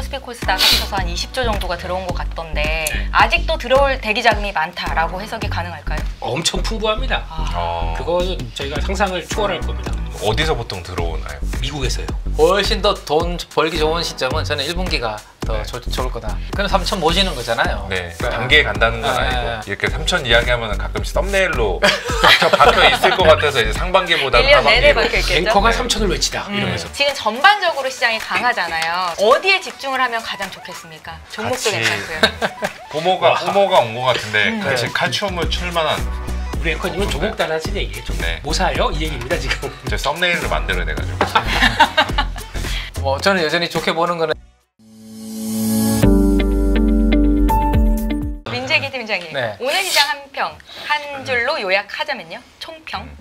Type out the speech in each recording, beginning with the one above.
코스피 코스닥 합쳐서 한 20조 정도가 들어온 것 같던데 네. 아직도 들어올 대기 자금이 많다라고 해석이 가능할까요? 엄청 풍부합니다. 그거는 저희가 상상을 초월할 겁니다. 어디서 보통 들어오나요? 미국에서요. 훨씬 더 돈 벌기 좋은 시점은 저는 1분기가 더 좋을 거다. 그럼 3천 모시는 거잖아요. 네, 단계에 간다는 건 아니고 네. 이렇게 3천 이야기하면 가끔씩 썸네일로 박혀 있을 것 같아서 이제 상반기보다는 1년 내내 하반기로. 박혀있겠죠? 앵커가 3천을 외치다 이러면서. 지금 전반적으로 시장이 강하잖아요. 어디에 집중을 하면 가장 좋겠습니까? 종목도 같이 괜찮고요. 뽀모가 온 것 같은데 같이 칼춤을 출 만한 우리 앵커님은 조목 단하신 얘기예요. 네. 뭐 사요? 이 얘기입니다 지금. 제 썸네일을 만들어내가지고 뭐 저는 여전히 좋게 보는 거는 민재기 팀장님, 네. 오늘 시장 한평 한 줄로 요약하자면요? 총평?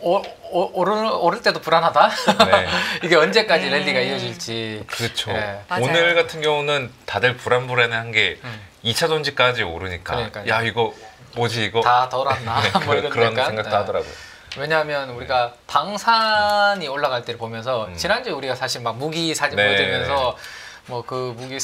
오를 때도 불안하다. 네. 이게 언제까지 랠리가 이어질지. 그렇죠. 네. 맞아요. 오늘 같은 경우는 다들 불안불안한 게 2차 전지까지 오르니까 그러니까요. 야 이거 뭐지 이거 다 덜었나? 뭐 이런 그런 약간? 생각도 네. 하더라고요. 왜냐하면 우리가 방산이 올라갈 때를 보면서 지난주에 우리가 사실 막 무기 사진 네. 보여드리면서 뭐 그 무기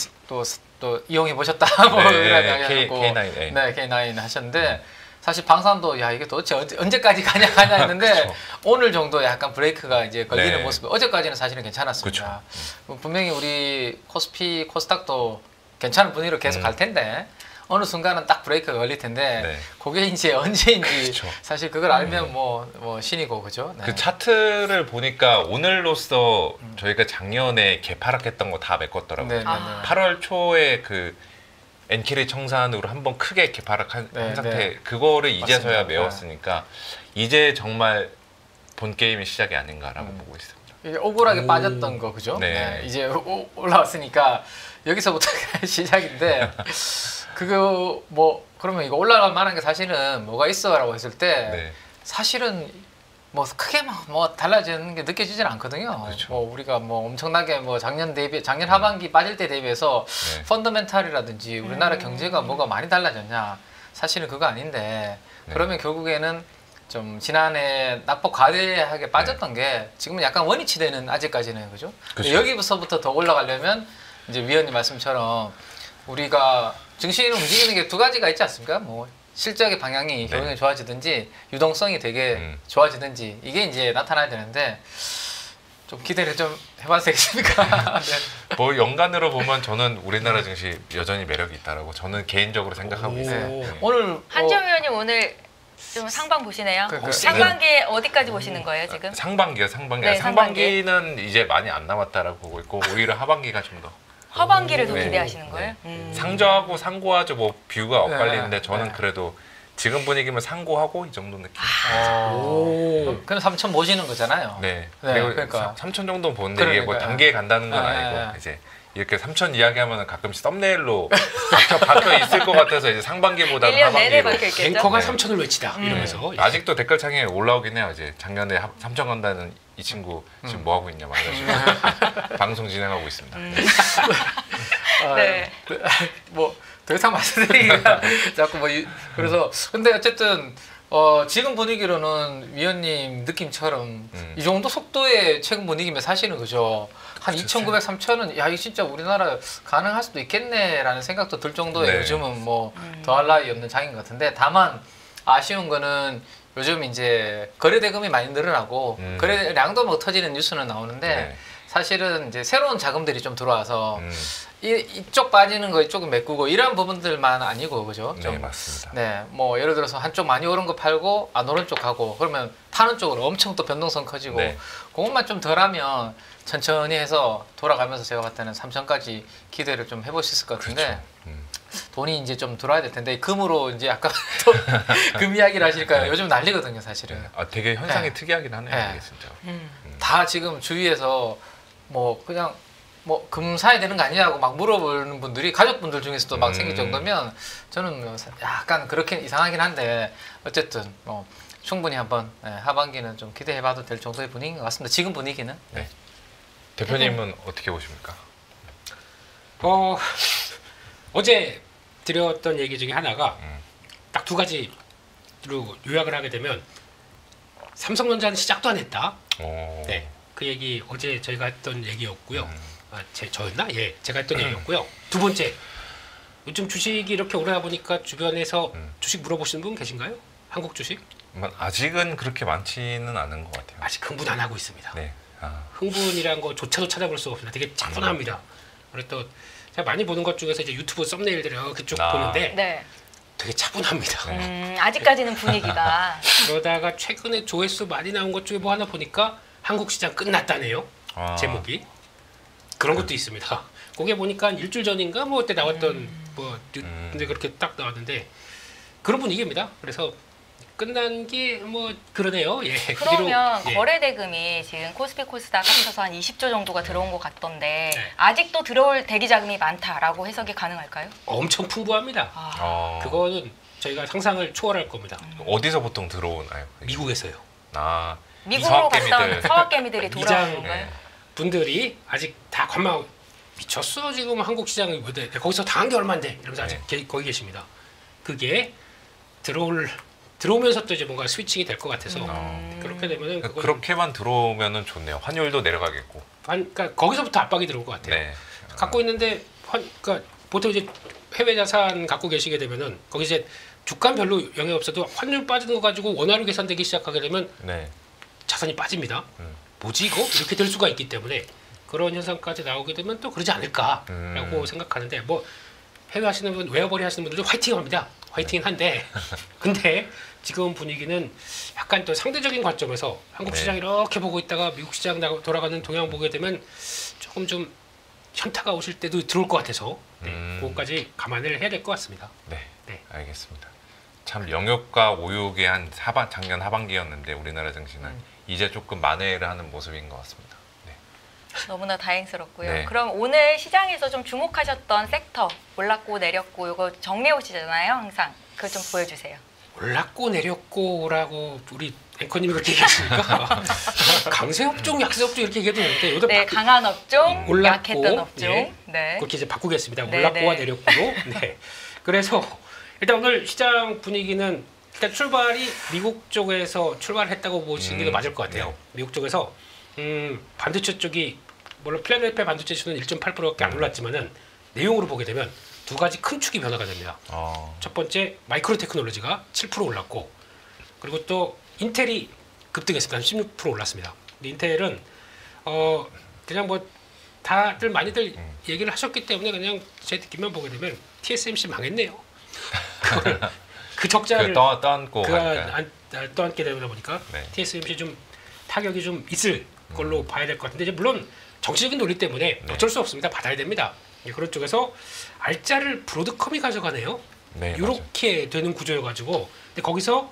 또 이용해 보셨다 뭐 네, 이런 네, 이야기 하고 K9, 네 K9 하셨는데 사실 방산도 야 이게 도대체 언제까지 가냐 했는데 그쵸. 오늘 정도 약간 브레이크가 이제 걸리는 네. 모습. 어제까지는 사실은 괜찮았습니다. 분명히 우리 코스피 코스닥도 괜찮은 분위기로 계속 갈 텐데 어느 순간은 딱 브레이크가 걸릴 텐데 네. 그게 이제 언제인지 그쵸. 사실 그걸 알면 뭐 신이고 그죠? 네. 그 차트를 보니까 오늘로써 저희가 작년에 개파락했던 거 다 메꿨더라고요. 네, 네, 네. 8월 초에 그 엔키리 청산으로 한번 크게 개파락한 네, 상태 네. 그거를 이제서야 맞습니다. 메웠으니까 이제 정말 본 게임의 시작이 아닌가라고 보고 있습니다. 이게 억울하게 빠졌던 거 그죠? 네. 이제 올라왔으니까 여기서부터가 시작인데 그거 뭐 그러면 이거 올라갈 만한 게 사실은 뭐가 있어라고 했을 때 네. 사실은 뭐 크게 뭐 달라지는 게 느껴지진 않거든요. 그렇죠. 뭐 우리가 뭐 엄청나게 뭐 작년 하반기 빠질 때 대비해서 네. 펀더멘탈이라든지 우리나라 경제가 뭐가 많이 달라졌냐? 사실은 그거 아닌데 네. 그러면 결국에는 좀 지난해 낙폭 과대하게 빠졌던 게 지금은 약간 원위치 되는 아직까지는 그죠? 그렇죠. 여기서부터 더 올라가려면 이제 위원님 말씀처럼 우리가 증시를 움직이는 게 두 가지가 있지 않습니까? 뭐 실적의 방향이 경영이 좋아지든지 유동성이 되게 좋아지든지 이게 이제 나타나야 되는데 좀 기대를 좀 해봐도 되겠습니까? 네. 뭐 연간으로 보면 저는 우리나라 증시 여전히 매력이 있다라고 저는 개인적으로 생각하고 있어요. 네. 오늘 한정 의원님 오늘 좀 상방 보시네요. 그 상반기에 어디까지 보시는 거예요 지금? 상반기요, 상반기. 네, 상반기는 이제 많이 안 남았다라고 보고 있고 오히려 하반기가 좀 더 하반기를 더 네. 기대하시는 거예요? 상저하고 상고하죠. 뭐 뷰가 엇갈리는데 저는 네. 그래도 지금 분위기면 상고하고 이 정도 느낌. 그럼 3천 모시는 거잖아요. 네. 네, 그리고 그러니까. 3천 정도 보는데 이게 뭐 그러니까요. 단계에 간다는 건 네, 아니고 네. 이제 이렇게 3천 이야기하면 가끔씩 썸네일로 박혀 있을 것 같아서 이제 상반기보다는 1년 내내 하반기로. 박혀있겠죠? 앵커가 네. 3천을 외치다 이러면서. 아직도 댓글창에 올라오긴 해요. 이제 작년에 3천 간다는 이 친구 지금 뭐 하고 있냐 막 이런 식으로 방송 진행하고 있습니다. 네. 뭐 더 이상 말씀드리기가 자꾸 뭐 그래서 근데 어쨌든 지금 분위기로는 위원님 느낌처럼 이 정도 속도의 최근 분위기면 사실은 그죠. 한 2,900, 3,000은 야, 이거 진짜 우리나라 가능할 수도 있겠네라는 생각도 들 정도의 네. 요즘은 뭐 더할 나위 없는 장인 것 같은데 다만 아쉬운 거는 요즘 이제 거래 대금이 많이 늘어나고 거래량도 뭐 터지는 뉴스는 나오는데 네. 사실은 이제 새로운 자금들이 좀 들어와서 이쪽 빠지는 거 이쪽은 메꾸고 이런 부분들만 아니고 그죠? 네, 좀 맞습니다. 네, 뭐 예를 들어서 한쪽 많이 오른 거 팔고 안 오른 쪽 가고 그러면 파는 쪽으로 엄청 또 변동성 커지고 네. 그것만 좀 덜하면 천천히 해서 돌아가면서 제가 봤을 때는 3천까지 기대를 좀 해볼 수 있을 것 같은데 그렇죠. 돈이 이제 좀 들어와야 될 텐데 금으로 이제 아까 또 금 이야기를 하시니까 네. 요즘 난리거든요 사실은. 아, 되게 현상이 네. 특이하긴 하네요. 네. 이게 진짜. 다 지금 주위에서 뭐 그냥 뭐 금 사야 되는 거 아니냐고 막 물어보는 분들이 가족분들 중에서도 막 생길 정도면 저는 뭐 약간 그렇게 이상하긴 한데 어쨌든 뭐 충분히 한번 하반기는 좀 기대해봐도 될 정도의 분위기인 것 같습니다. 지금 분위기는. 네. 대표님은 어떻게 보십니까? 어제 드렸던 얘기 중에 하나가 딱 두 가지로 요약을 하게 되면 삼성전자는 시작도 안 했다. 오. 네, 그 얘기 어제 저희가 했던 얘기였고요. 저였나? 예, 제가 했던 얘기였고요. 두 번째, 요즘 주식이 이렇게 오르다 보니까 주변에서 주식 물어보시는 분 계신가요? 한국 주식? 아직은 그렇게 많지는 않은 것 같아요. 아직 흥분 안 하고 있습니다. 네. 흥분이란 거조차도 찾아볼 수가 없습니다. 되게 차분합니다. 그리고 또 제가 많이 보는 것 중에서 이제 유튜브 썸네일들 이렇게 쭉 보는데 네. 되게 차분합니다. 아직까지는 분위기가. 그러다가 최근에 조회수 많이 나온 것 중에 뭐 하나 보니까 한국 시장 끝났다네요. 제목이. 그런 것도 있습니다. 거기에 보니까 일주일 전인가 뭐 그때 나왔던 근데 그렇게 딱 나왔는데 그런 분위기입니다. 그래서 끝난 게 뭐 그러네요. 예. 그러면 예. 거래 대금이 지금 코스피 코스닥 합쳐서 한 20조 정도가 들어온 것 같던데 네. 아직도 들어올 대기 자금이 많다라고 해석이 가능할까요? 엄청 풍부합니다. 그거는 저희가 상상을 초월할 겁니다. 어디서 보통 들어오나요? 미국에서요. 미국으로 갔다 서학개미들. 오는 서학개미들이 돌아오는 미장 건가요? 분들이 아직 다 관망 미쳤어 지금 한국 시장이 뭐돼? 거기서 당한 게 얼마인데 이러면서 아직 거기 계십니다. 그게 들어오면서 또 이제 뭔가 스위칭이 될 것 같아서 그렇게 되면은 그렇게만 들어오면은 좋네요. 환율도 내려가겠고. 그러니까 거기서부터 압박이 들어올 것 같아요. 네. 갖고 있는데 그러니까 보통 이제 해외 자산 갖고 계시게 되면은 거기 이제 주가 별로 영향 없어도 환율 빠지는 거 가지고 원화로 계산되기 시작하게 되면 네. 자산이 빠집니다. 뭐지 이거? 이렇게 될 수가 있기 때문에 그런 현상까지 나오게 되면 또 그러지 않을까라고 생각하는데 뭐 해외 하시는 분, 웨어버리 하시는 분들도 화이팅합니다. 화이팅은 한데 근데 지금 분위기는 약간 또 상대적인 관점에서 한국 시장 이렇게 보고 있다가 미국 시장 돌아가는 동향 보게 되면 조금 좀 현타가 오실 때도 들어올 것 같아서 그것까지 감안을 해야 될 것 같습니다. 네. 네. 알겠습니다. 참 영역과 오욕의 한 작년 하반기였는데 우리나라 증시는 이제 조금 만회를 하는 모습인 것 같습니다. 네. 너무나 다행스럽고요. 네. 그럼 오늘 시장에서 좀 주목하셨던 섹터 올랐고 내렸고 이거 정리해 오시잖아요. 항상 그거 좀 보여주세요. 올랐고 내렸고라고 우리 앵커님이 그렇게 얘기하시니까 강세업종, 약세업종 이렇게 얘기해도 되는데 여기다 네, 강한 업종, 올랐고, 약했던 업종. 예. 네. 그렇게 이제 바꾸겠습니다. 네, 올랐고와 네. 내렸고로. 네. 그래서 일단 오늘 시장 분위기는 일단 출발이 미국 쪽에서 출발했다고 보시는 게 맞을 것 같아요. 네. 미국 쪽에서 반도체 쪽이 물론 필라델피아 반도체 지수는 1.8%밖에 안 올랐지만은 내용으로 보게 되면 두 가지 큰 축이 변화가 됩니다. 첫 번째 마이크로 테크놀로지가 7% 올랐고 그리고 또 인텔이 급등했습니다. 16% 올랐습니다. 근데 인텔은 그냥 뭐 다들 많이들 얘기를 하셨기 때문에 그냥 제 느낌만 보게 되면 TSMC 망했네요. 그걸 그 적자를 떠안고 떠안게 되다 보니까 네. TSMC 좀 타격이 좀 있을 걸로 봐야 될 것 같은데 이제 물론 정치적인 논리 때문에 네. 어쩔 수 없습니다. 받아야 됩니다. 그런 쪽에서 알짜를 브로드컴이 가져가네요. 네, 이렇게 되는 구조여가지고 근데 거기서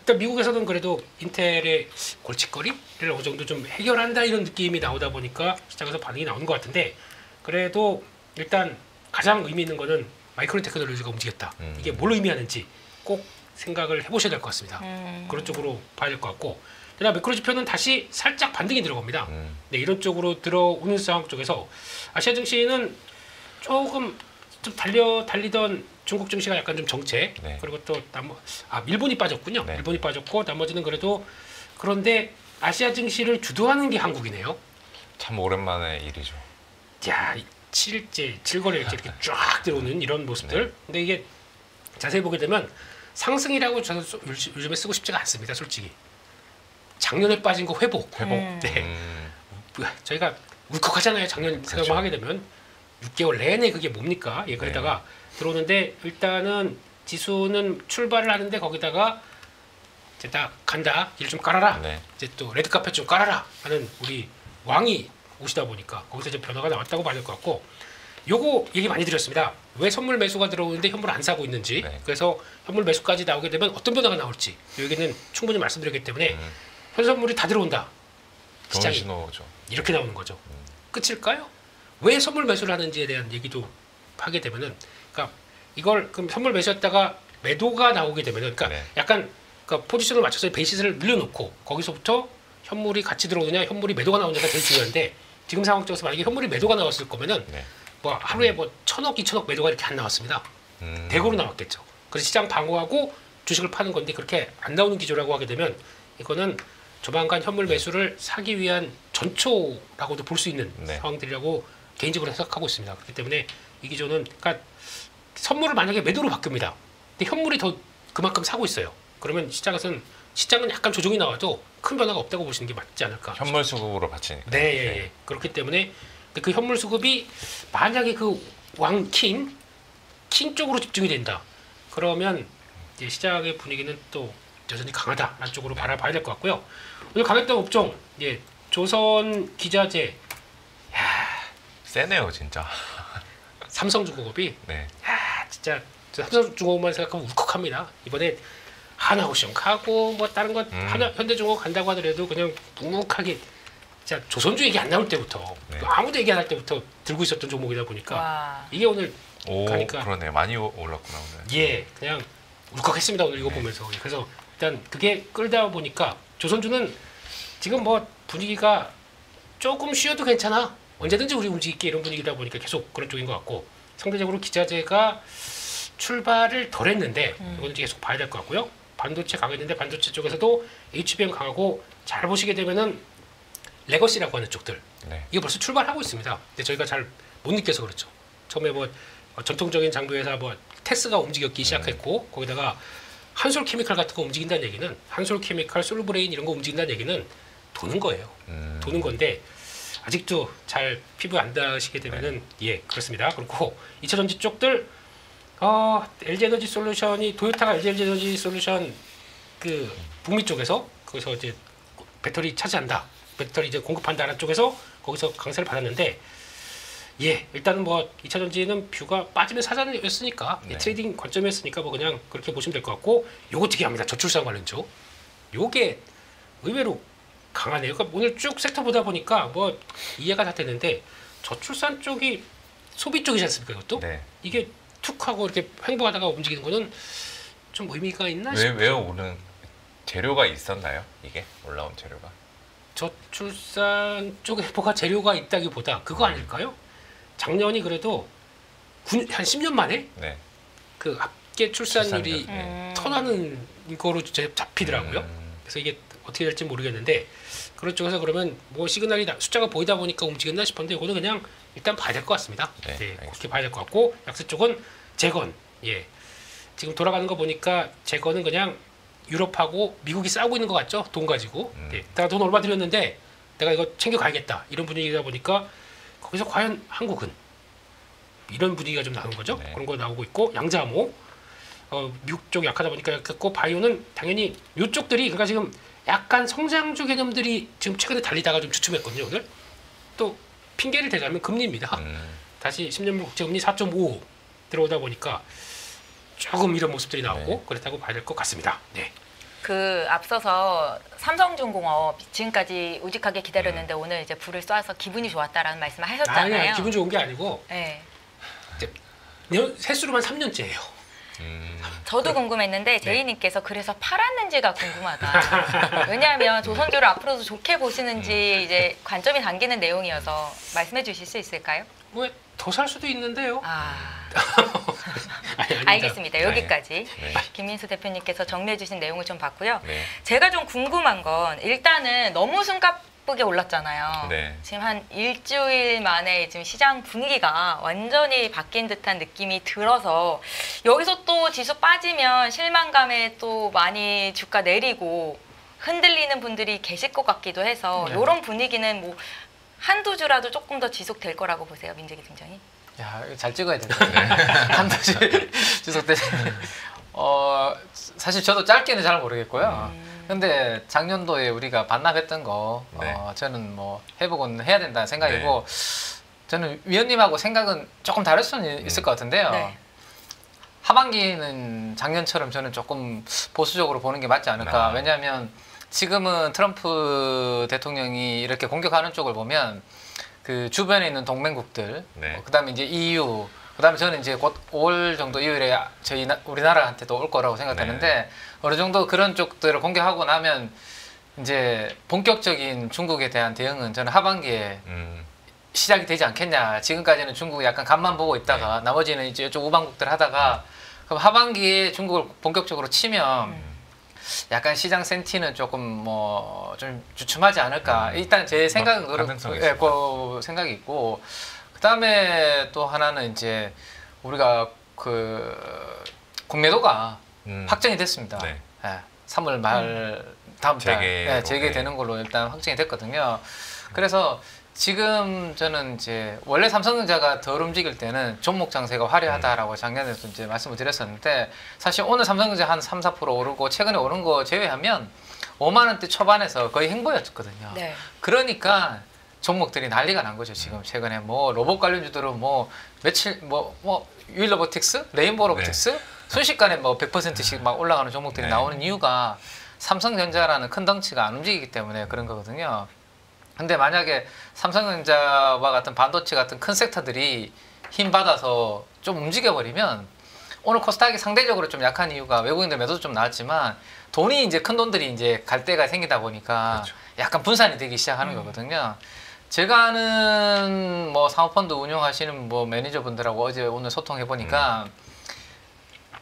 일단 미국에서는 그래도 인텔의 골칫거리를 어느 정도 좀 해결한다 이런 느낌이 나오다 보니까 시장에서 반응이 나오는 것 같은데 그래도 일단 가장 의미 있는 거는 마이크로 테크놀로지가 움직였다. 이게 뭘 의미하는지 꼭 생각을 해보셔야 될 것 같습니다. 그런 쪽으로 봐야 될 것 같고 그다음 매크로 지표는 다시 살짝 반등이 들어갑니다. 네, 이런 쪽으로 들어오는 상황 쪽에서 아시아 증시는 조금 좀 달리던 중국 증시가 약간 좀 정체 네. 그리고 또 일본이 빠졌군요. 네. 일본이 빠졌고 나머지는 그래도 그런데 아시아 증시를 주도하는 게 한국이네요. 참 오랜만의 일이죠. 자, 7거래일째 이렇게 쫙 들어오는 이런 모습들. 근데 이게 자세히 보게 되면 상승이라고 저는 요즘에 쓰고 싶지가 않습니다. 솔직히. 작년에 빠진 거 회복. 네. 저희가 울컥하잖아요. 작년 생각만 하게 되면 6개월 내내 그게 뭡니까? 예, 그러다가 들어오는데 일단은 지수는 출발을 하는데 거기다가 이제 딱 간다. 길 좀 깔아라. 네. 이제 또 레드카펫 좀 깔아라 하는 우리 왕이 오시다 보니까 거기서 이제 변화가 나왔다고 봐야 될 것 같고 요거 얘기 많이 드렸습니다. 왜 선물 매수가 들어오는데 현물 안 사고 있는지 네. 그래서 현물 매수까지 나오게 되면 어떤 변화가 나올지 여기는 충분히 말씀드렸기 때문에 현선물이 다 들어온다. 좋은 시장이 신호죠. 이렇게 나오는 거죠. 끝일까요? 왜 선물 매수를 하는지에 대한 얘기도 하게 되면은 그러니까 이걸 그럼 선물 매수했다가 매도가 나오게 되면은 그러니까 네. 약간 그러니까 포지션을 맞춰서 베이시스를 늘려놓고 거기서부터 현물이 같이 들어오느냐 현물이 매도가 나오느냐가 제일 중요한데 지금 상황 쪽에서 만약에 현물이 매도가 나왔을 거면은 네. 뭐 하루에 뭐 1,000억, 2,000억 매도가 이렇게 안 나왔습니다. 대거로 나왔겠죠. 그래서 시장 방어하고 주식을 파는 건데 그렇게 안 나오는 기조라고 하게 되면 이거는 조만간 현물 매수를 사기 위한 전초라고도 볼 수 있는 네. 상황들이라고 개인적으로 생각하고 있습니다. 그렇기 때문에 이 기조는 그러니까 선물을 만약에 매도로 바뀝니다. 근데 현물이 더 그만큼 사고 있어요. 그러면 시장은 약간 조정이 나와도 큰 변화가 없다고 보시는 게 맞지 않을까? 현물 수급으로 바치니까. 네, 예, 예. 그렇기 때문에 그 현물 수급이 만약에 그 왕킹 쪽으로 집중이 된다. 그러면 이제 시장의 분위기는 또 여전히 강하다라는 쪽으로 바라봐야 될 것 같고요. 오늘 강했던 업종, 예, 조선 기자재, 세네요 진짜. 삼성중공업이 네. 진짜 삼성중공업만 생각하면 울컥합니다. 이번에 하나오션 가고 뭐 다른 것 현대중공업 간다고 하더라도 그냥 묵묵하게 진짜 조선주 얘기 안 나올 때부터 네. 아무도 얘기 안 할 때부터 들고 있었던 종목이다 보니까 와. 이게 오늘 오 가니까 그러네 많이 올랐구나 오늘. 예 그냥 울컥했습니다 오늘 이거 네. 보면서. 그래서 일단 그게 끌다 보니까 조선주는 지금 뭐 분위기가 조금 쉬어도 괜찮아 언제든지 우리 움직일게 이런 분위기다 보니까 계속 그런 쪽인 것 같고 상대적으로 기자재가 출발을 덜 했는데 이건 이제 계속 봐야 될 것 같고요. 반도체 강했는데 반도체 쪽에서도 HBM 강하고 잘 보시게 되면은 레거시라고 하는 쪽들 네. 이게 벌써 출발하고 있습니다. 근데 저희가 잘 못 느껴서 그렇죠. 처음에 뭐 전통적인 장비 회사 뭐 테스가 움직였기 시작했고 거기다가 한솔케미칼 같은 거 움직인다는 얘기는 한솔케미칼, 솔브레인 이런 거 움직인다는 얘기는 도는 거예요. 도는 건데 아직도 잘 피부에 안 닿으시게 되면은 예 그렇습니다. 그리고 2차 전지 쪽들 LG에너지 솔루션이 도요타가 LG에너지 솔루션 그 북미 쪽에서 거기서 이제 배터리 차지한다, 배터리 이제 공급한다는 쪽에서 거기서 강세를 받았는데 예 일단은 뭐 2차 전지는 뷰가 빠지면 사전이었으니까 네. 트레이딩 관점이었으니까 뭐 그냥 그렇게 보시면 될 것 같고 요거 특이합니다. 저출산 관련 쪽 요게 의외로 강하네요. 그러니까 오늘 쭉 섹터 보다 보니까 뭐 이해가 다 되는데 저출산 쪽이 소비 쪽이지 않습니까? 이것도 네. 이게 툭 하고 이렇게 횡보하다가 움직이는 거는 좀 의미가 있나 싶어요. 왜 오른 재료가 있었나요? 이게 올라온 재료가? 저출산 쪽에 뭐가 재료가 있다기보다 그거 아닐까요? 작년이 그래도 한 10년 만에 네. 그 합계 출산율이 출산율, 네. 턴하는 거로 잡히더라고요. 그래서 이게 어떻게 될지 모르겠는데 그런 쪽에서 그러면 뭐 시그널이 숫자가 보이다 보니까 움직였나 싶었는데 이거는 그냥 일단 봐야 될 것 같습니다. 네, 네, 알겠습니다. 그렇게 봐야 될 것 같고 약세 쪽은 재건. 예, 지금 돌아가는 거 보니까 재건은 그냥 유럽하고 미국이 싸우고 있는 것 같죠? 돈 가지고. 네, 내가 돈 얼마 들였는데 내가 이거 챙겨 가야겠다 이런 분위기다 보니까 거기서 과연 한국은 이런 분위기가 좀 나는 거죠. 네. 그런 거 나오고 있고 양자모 미국 쪽이 약하다 보니까 약했고 바이오는 당연히 이쪽들이 그러니까 지금 약간 성장주 개념들이 지금 최근에 달리다가 좀 주춤했거든요. 오늘 또 핑계를 대자면 금리입니다. 다시 10년물 국채금리 4.5 들어오다 보니까 조금 이런 모습들이 나오고 네. 그렇다고 봐야 될 것 같습니다. 네. 그 앞서서 삼성중공업 지금까지 우직하게 기다렸는데 오늘 이제 불을 쏴서 기분이 좋았다라는 말씀을 하셨잖아요. 아니 기분 좋은 게 아니고 네. 세수로만 3년째예요. 저도 궁금했는데 제이님께서 그래서 팔았는지가 궁금하다. 왜냐하면 조선주를 앞으로도 좋게 보시는지 이제 관점이 담기는 내용이어서 말씀해 주실 수 있을까요? 왜 더 살 수도 있는데요. 아, 아니, 아닙니다. 알겠습니다. 여기까지 네. 김민수 대표님께서 정리해 주신 내용을 좀 봤고요. 네. 제가 좀 궁금한 건 일단은 너무 숨가쁘게 올랐잖아요. 네. 지금 한 일주일 만에 지금 시장 분위기가 완전히 바뀐 듯한 느낌이 들어서 여기서 또 지수 빠지면 실망감에 또 많이 주가 내리고 흔들리는 분들이 계실 것 같기도 해서 네. 이런 분위기는 뭐 한두 주라도 조금 더 지속될 거라고 보세요, 민재기 팀장님? 야, 이거 잘 찍어야 된다. 한두 주 지속돼. 사실 저도 짧게는 잘 모르겠고요. 근데 작년도에 우리가 반납했던 거 네. 저는 뭐 회복은 해야 된다는 생각이고 저는 위원님하고 생각은 조금 다를 수는 있을 것 같은데요. 네. 하반기는 작년처럼 저는 조금 보수적으로 보는 게 맞지 않을까. 왜냐하면 지금은 트럼프 대통령이 이렇게 공격하는 쪽을 보면 그 주변에 있는 동맹국들, 네. 그다음에 이제 EU, 그다음에 저는 이제 곧 5월 정도 이후에 우리나라한테도 올 거라고 생각하는데 어느 정도 그런 쪽들을 공격하고 나면 이제 본격적인 중국에 대한 대응은 저는 하반기에 시작이 되지 않겠냐. 지금까지는 중국이 약간 간만 보고 있다가 나머지는 이제 이쪽 우방국들 하다가 그럼 하반기에 중국을 본격적으로 치면 약간 시장 센티는 조금 뭐 좀 주춤하지 않을까. 일단 제 생각은 가능성이 그 생각이 있고 그다음에 또 하나는 이제 우리가 그 공매도가 확정이 됐습니다. 네. 예, 3월 말 다음 달 재개로, 재개되는 걸로 일단 확정이 됐거든요. 그래서 지금 저는 이제 원래 삼성전자가 덜 움직일 때는 종목 장세가 화려하다라고 작년에도 이제 말씀을 드렸었는데 사실 오늘 삼성전자 한 3, 4% 오르고 최근에 오른 거 제외하면 5만 원대 초반에서 거의 행보였거든요. 네. 그러니까 종목들이 난리가 난 거죠. 지금 최근에 뭐 로봇 관련주들은 뭐 며칠 뭐 유일로보틱스, 레인보우 로보틱스 순식간에 뭐 100%씩 막 올라가는 종목들이 네. 나오는 이유가 삼성전자라는 큰 덩치가 안 움직이기 때문에 그런 거거든요. 근데 만약에 삼성전자와 같은 반도체 같은 큰 섹터들이 힘 받아서 좀 움직여 버리면 오늘 코스닥이 상대적으로 좀 약한 이유가 외국인들 매도도 좀 나왔지만 돈이 이제 큰 돈들이 이제 갈 때가 생기다 보니까 그렇죠. 약간 분산이 되기 시작하는 거거든요. 제가 아는 뭐 사모펀드 운영하시는 뭐 매니저분들하고 어제 오늘 소통해 보니까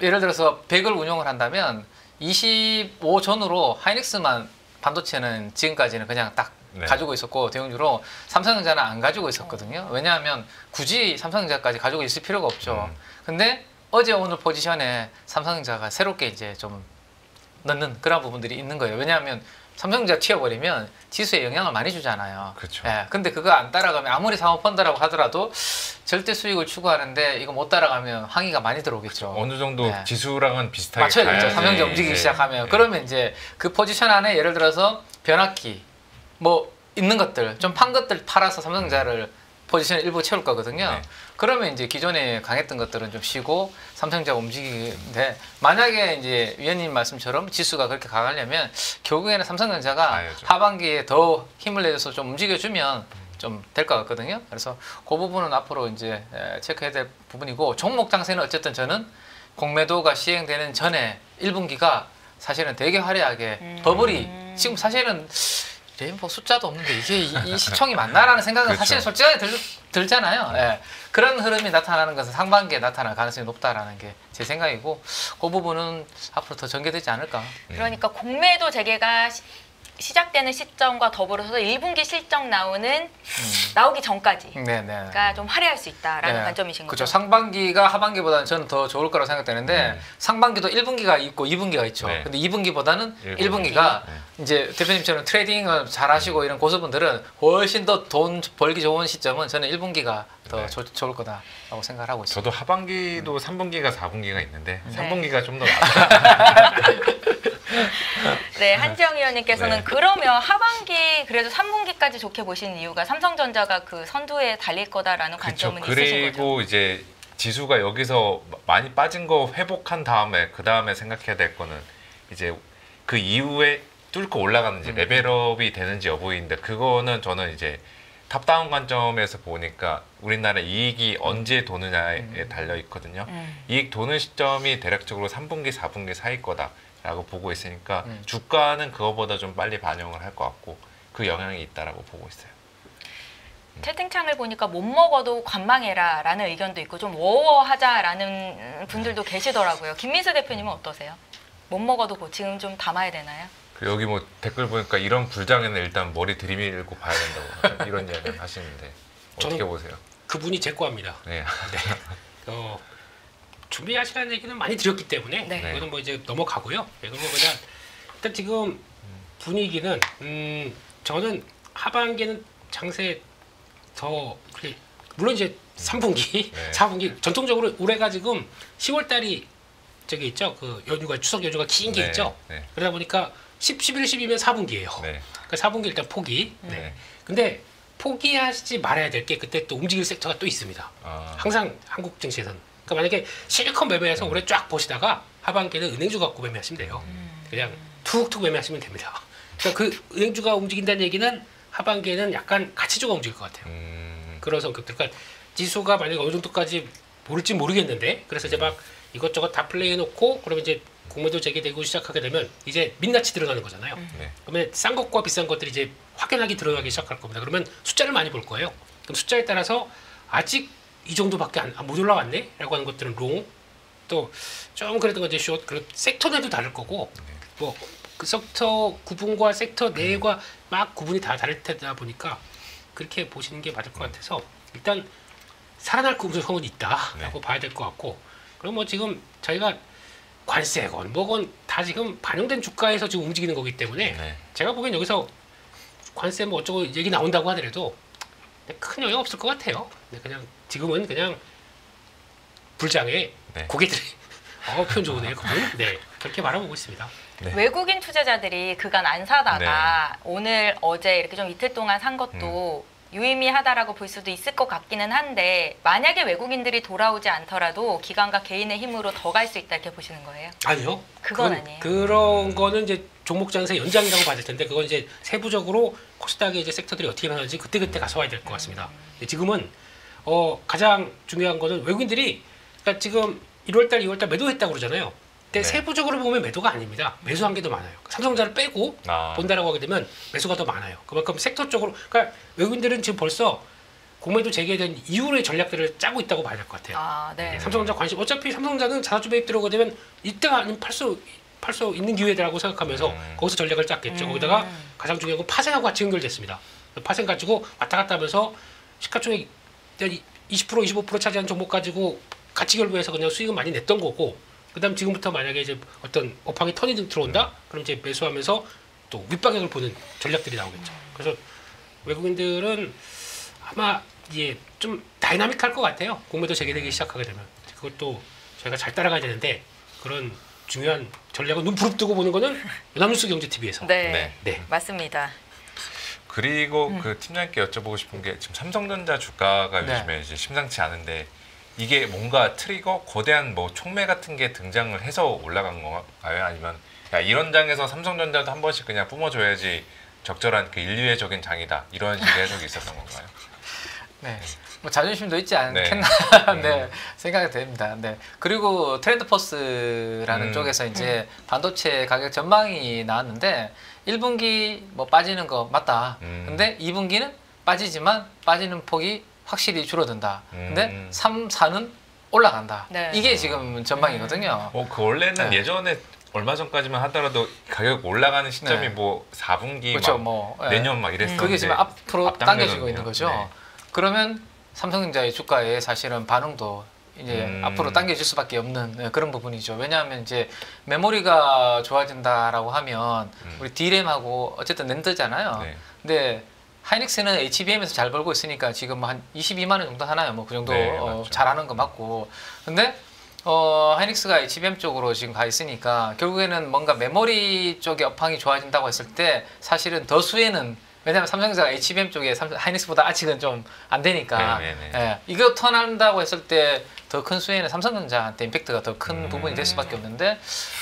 예를 들어서 100을 운영을 한다면 25 전후로 하이닉스만 반도체는 지금까지는 그냥 딱 네. 가지고 있었고 대형주로 삼성전자는 안 가지고 있었거든요. 왜냐하면 굳이 삼성전자까지 가지고 있을 필요가 없죠. 근데 어제 오늘 포지션에 삼성전자가 새롭게 이제 좀 넣는 그런 부분들이 있는 거예요. 왜냐하면 삼성전자 튀어버리면 지수에 영향을 많이 주잖아요. 그렇죠. 예, 근데 그거 안 따라가면 아무리 사모펀드라고 하더라도 절대 수익을 추구하는데 이거 못 따라가면 항의가 많이 들어오겠죠. 어느 정도 네. 지수랑은 비슷하게 맞춰야겠죠. 가야지. 삼성전자 움직이기 네. 시작하면. 네. 그러면 이제 그 포지션 안에 예를 들어서 변압기 뭐 있는 것들 좀 판 것들 팔아서 삼성전자를 포지션을 일부 채울 거거든요. 네. 그러면 이제 기존에 강했던 것들은 좀 쉬고 삼성전자가 움직이는데 만약에 이제 위원님 말씀처럼 지수가 그렇게 강하려면 결국에는 삼성전자가 가야죠. 하반기에 더 힘을 내서 좀 움직여주면 좀 될 것 같거든요. 그래서 그 부분은 앞으로 이제 체크해야 될 부분이고 종목 장세는 어쨌든 저는 공매도가 시행되는 전에 1분기가 사실은 되게 화려하게 버블이 지금 사실은 레인보우 숫자도 없는데 이게 이 시총이 맞나라는 생각은 그렇죠. 사실 솔직하게 들잖아요. 예. 그런 흐름이 나타나는 것은 상반기에 나타날 가능성이 높다라는 게 제 생각이고 그 부분은 앞으로 더 전개되지 않을까. 그러니까 공매도 재개가 시작되는 시점과 더불어서 1분기 실적 나오기 전까지 네네. 그러니까 좀 화려할 수 있다라는 관점이신 거죠. 그렇죠. 상반기가 하반기보다는 저는 더 좋을 거라고 생각되는데 상반기도 1분기가 있고 2분기가 있죠. 네. 근데 2분기보다는 1분기. 1분기가 네. 이제 대표님처럼 트레이딩을 잘 하시고 이런 고수분들은 훨씬 더 돈 벌기 좋은 시점은 저는 1분기가 더 네. 좋을 거다라고 생각을 하고 있습니다. 저도 하반기도 3분기가 4분기가 있는데 네. 3분기가 좀 더 낫다. 네, 한지영 의원님께서는 네. 그러면 하반기 그래도 3분기까지 좋게 보시는 이유가 삼성전자가 그 선두에 달릴 거다라는 그렇죠. 관점은 있으신 거죠. 그리고 이제 지수가 여기서 많이 빠진 거 회복한 다음에 그 다음에 생각해야 될 거는 이제 그 이후에 뚫고 올라가는지 레벨업이 되는지 여부인데 그거는 저는 이제 탑다운 관점에서 보니까 우리나라 이익이 언제 도느냐에 달려 있거든요. 이익 도는 시점이 대략적으로 3분기, 4분기 사이 거다라고 보고 있으니까 주가는 그거보다 좀 빨리 반영을 할 것 같고 그 영향이 있다라고 보고 있어요. 채팅창을 보니까 못 먹어도 관망해라라는 의견도 있고 좀 워워하자라는 분들도 계시더라고요. 김민수 대표님은 어떠세요? 못 먹어도 지금 좀 담아야 되나요? 그 여기 뭐 댓글 보니까 이런 불장에는 일단 머리 들이밀고 봐야 된다고 이런 이야기를 하시는데 어떻게 저는- 보세요? 그분이 제 거합니다. 네. 준비하시라는 얘기는 많이 드렸기 때문에 네. 이거는 뭐 이제 넘어가고요. 그리고 그냥 일단 지금 분위기는 저는 하반기는 장세 더 물론 이제 3분기, 네. 4분기 전통적으로 올해가 지금 10월 달이 저기 있죠. 그 연휴가 추석 연휴가 긴 게 네, 있죠. 네. 그러다 보니까 11, 12면 4분기예요. 네. 그러니까 4분기 일단 포기. 네. 근데 포기하지 말아야 될 게 그때 또 움직일 섹터가 또 있습니다. 아, 항상 한국 증시에서는. 그러니까 만약에 실컷 매매해서 올해 쫙 보시다가 하반기에는 은행주 갖고 매매하시면 돼요. 그냥 툭툭 매매하시면 됩니다. 그러니까 그 은행주가 움직인다는 얘기는 하반기에는 약간 가치주가 움직일 것 같아요. 그런 성격들. 그러니까 지수가 만약에 어느 정도까지 오를지 모르겠는데 그래서 이제 막 이것저것 다 플레이해놓고 그러면 이제 공매도 재개되고 시작하게 되면 이제 민낯이 드러나는 거잖아요. 네. 그러면 싼 것과 비싼 것들이 이제 확연하게 드러나기 시작할 겁니다. 그러면 숫자를 많이 볼 거예요. 그럼 숫자에 따라서 아직 이 정도밖에 못 올라왔네? 라고 하는 것들은 롱, 또 좀 그랬던 건 이제 숏, 그리고 섹터내도 다를 거고 뭐 그 섹터 구분과 섹터 내과 막 구분이 다 다를 테다 보니까 그렇게 보시는 게 맞을 것 같아서 일단 살아날 가능성은 있다라고 봐야 될 것 같고, 그럼 뭐 지금 저희가 관세건 뭐건 다 지금 반영된 주가에서 지금 움직이는 거기 때문에 네. 제가 보기엔 여기서 관세 뭐 어쩌고 얘기 나온다고 하더라도 큰 영향 없을 것 같아요. 그냥 지금은 그냥 불장에 네. 고개들이 표현 좋으네요. 그분. 네, 그렇게 바라보고 있습니다. 네. 외국인 투자자들이 그간 안 사다가 오늘 어제 이렇게 좀 이틀 동안 산 것도 유의미하다라고 볼 수도 있을 것 같기는 한데, 만약에 외국인들이 돌아오지 않더라도 기관과 개인의 힘으로 더 갈 수 있다 이렇게 보시는 거예요? 아니요. 그건 아니에요. 그런 거는 이제 종목 장세 연장이라고 봐야 될 텐데, 그건 이제 세부적으로 코스닥의 이제 섹터들이 어떻게 변하는지 그때 가서 와야 될 것 같습니다. 근데 지금은 가장 중요한 거는 외국인들이, 그러니까 지금 1월달, 2월달 매도했다고 그러잖아요. 근데 네. 세부적으로 보면 매도가 아닙니다. 매수한 게 더 많아요. 삼성전자를 빼고 본다라고 하게 되면 매수가 더 많아요. 그만큼 섹터 쪽으로, 그러니까 외국인들은 지금 벌써 공매도 재개된 이후의 전략들을 짜고 있다고 봐야 될 것 같아요. 아, 네. 삼성전자 관심, 어차피 삼성전자는 자사주 매입 들어오게 되면 이때가 아니면 팔 수 있는 기회라고 생각하면서 거기서 전략을 짰겠죠. 거기다가 가장 중요한 건 파생하고 같이 연결됐습니다. 파생 가지고 왔다 갔다 하면서 시가총액 20% 25% 차지한 종목 가지고 가치 결부해서 그냥 수익은 많이 냈던 거고, 그다음 지금부터 만약에 이제 어떤 업황이 턴이 들어온다, 그럼 이제 매수하면서 또 윗방향을 보는 전략들이 나오겠죠. 그래서 외국인들은 아마 이제 좀 다이나믹할 것 같아요. 공매도 재개되기 시작하게 되면. 그것도 저희가 잘 따라가야 되는데, 그런 중요한 전략을 눈 부릅뜨고 보는 거는 연합뉴스 경제TV에서. 네. 네. 맞습니다. 그리고 그 팀장님께 여쭤보고 싶은 게, 지금 삼성전자 주가가 네. 요즘에 이제 심상치 않은데, 이게 뭔가 트리거, 거대한 뭐 촉매 같은 게 등장을 해서 올라간 건가요? 아니면 야, 이런 장에서 삼성전자도 한 번씩 그냥 뿜어줘야지 적절한 그 인류애적인 장이다, 이런 식의 해석이 있었던 건가요? 네. 뭐 자존심도 있지 않겠나 네. 생각이 됩니다. 네. 그리고 트렌드포스라는 쪽에서 이제 반도체 가격 전망이 나왔는데 1분기 뭐 빠지는 거 맞다. 근데 2분기는 빠지지만 빠지는 폭이 확실히 줄어든다. 근데 3, 4는 올라간다. 네. 이게 지금 전망이거든요. 그 원래는 네. 예전에 얼마 전까지만 하더라도 가격 올라가는 시점이 네. 뭐 4분기 그렇죠. 막 뭐 내년 막 이랬었는데 그게 지금 앞으로 앞당겨졌네요. 당겨지고 있는 거죠. 네. 그러면 삼성전자의 주가에 사실은 반응도 이제 앞으로 당겨질 수밖에 없는 그런 부분이죠. 왜냐하면 이제 메모리가 좋아진다라고 하면 우리 D램하고 어쨌든 낸드잖아요. 네. 근데 하이닉스는 HBM에서 잘 벌고 있으니까 지금 한 22만 원 정도 하나요? 뭐 그 정도 네, 맞죠. 잘하는 거 맞고. 근데 하이닉스가 HBM 쪽으로 지금 가 있으니까 결국에는 뭔가 메모리 쪽의 업황이 좋아진다고 했을 때 사실은 더 수혜는, 왜냐하면 삼성전자가 HBM 쪽에 하이닉스보다 아직은 좀 안 되니까 이거 턴한다고 했을 때 더 큰 수혜는 삼성전자한테 임팩트가 더 큰 부분이 될 수밖에 없는데,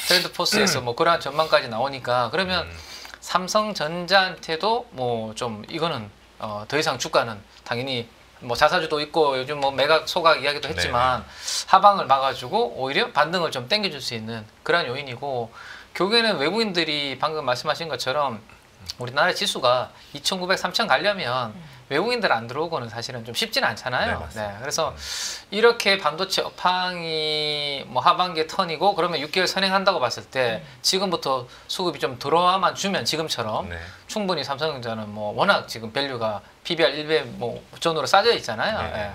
트렌드포스에서 뭐 그러한 전망까지 나오니까 그러면 삼성전자한테도 뭐 좀 이거는 더 이상 주가는 당연히 뭐 자사주도 있고 요즘 뭐 매각 소각 이야기도 했지만 하방을 막아주고 오히려 반등을 좀 땡겨줄 수 있는 그런 요인이고, 결국에는 외국인들이 방금 말씀하신 것처럼 우리나라 지수가 2,900, 3,000 가려면 외국인들 안 들어오고는 사실은 좀 쉽지는 않잖아요. 네, 그래서 이렇게 반도체 업황이 뭐 하반기에 턴이고 그러면 6개월 선행한다고 봤을 때 지금부터 수급이 좀 들어와만 주면 지금처럼 충분히 삼성전자는 뭐 워낙 지금 밸류가 PBR 1배 뭐 전으로 싸져 있잖아요.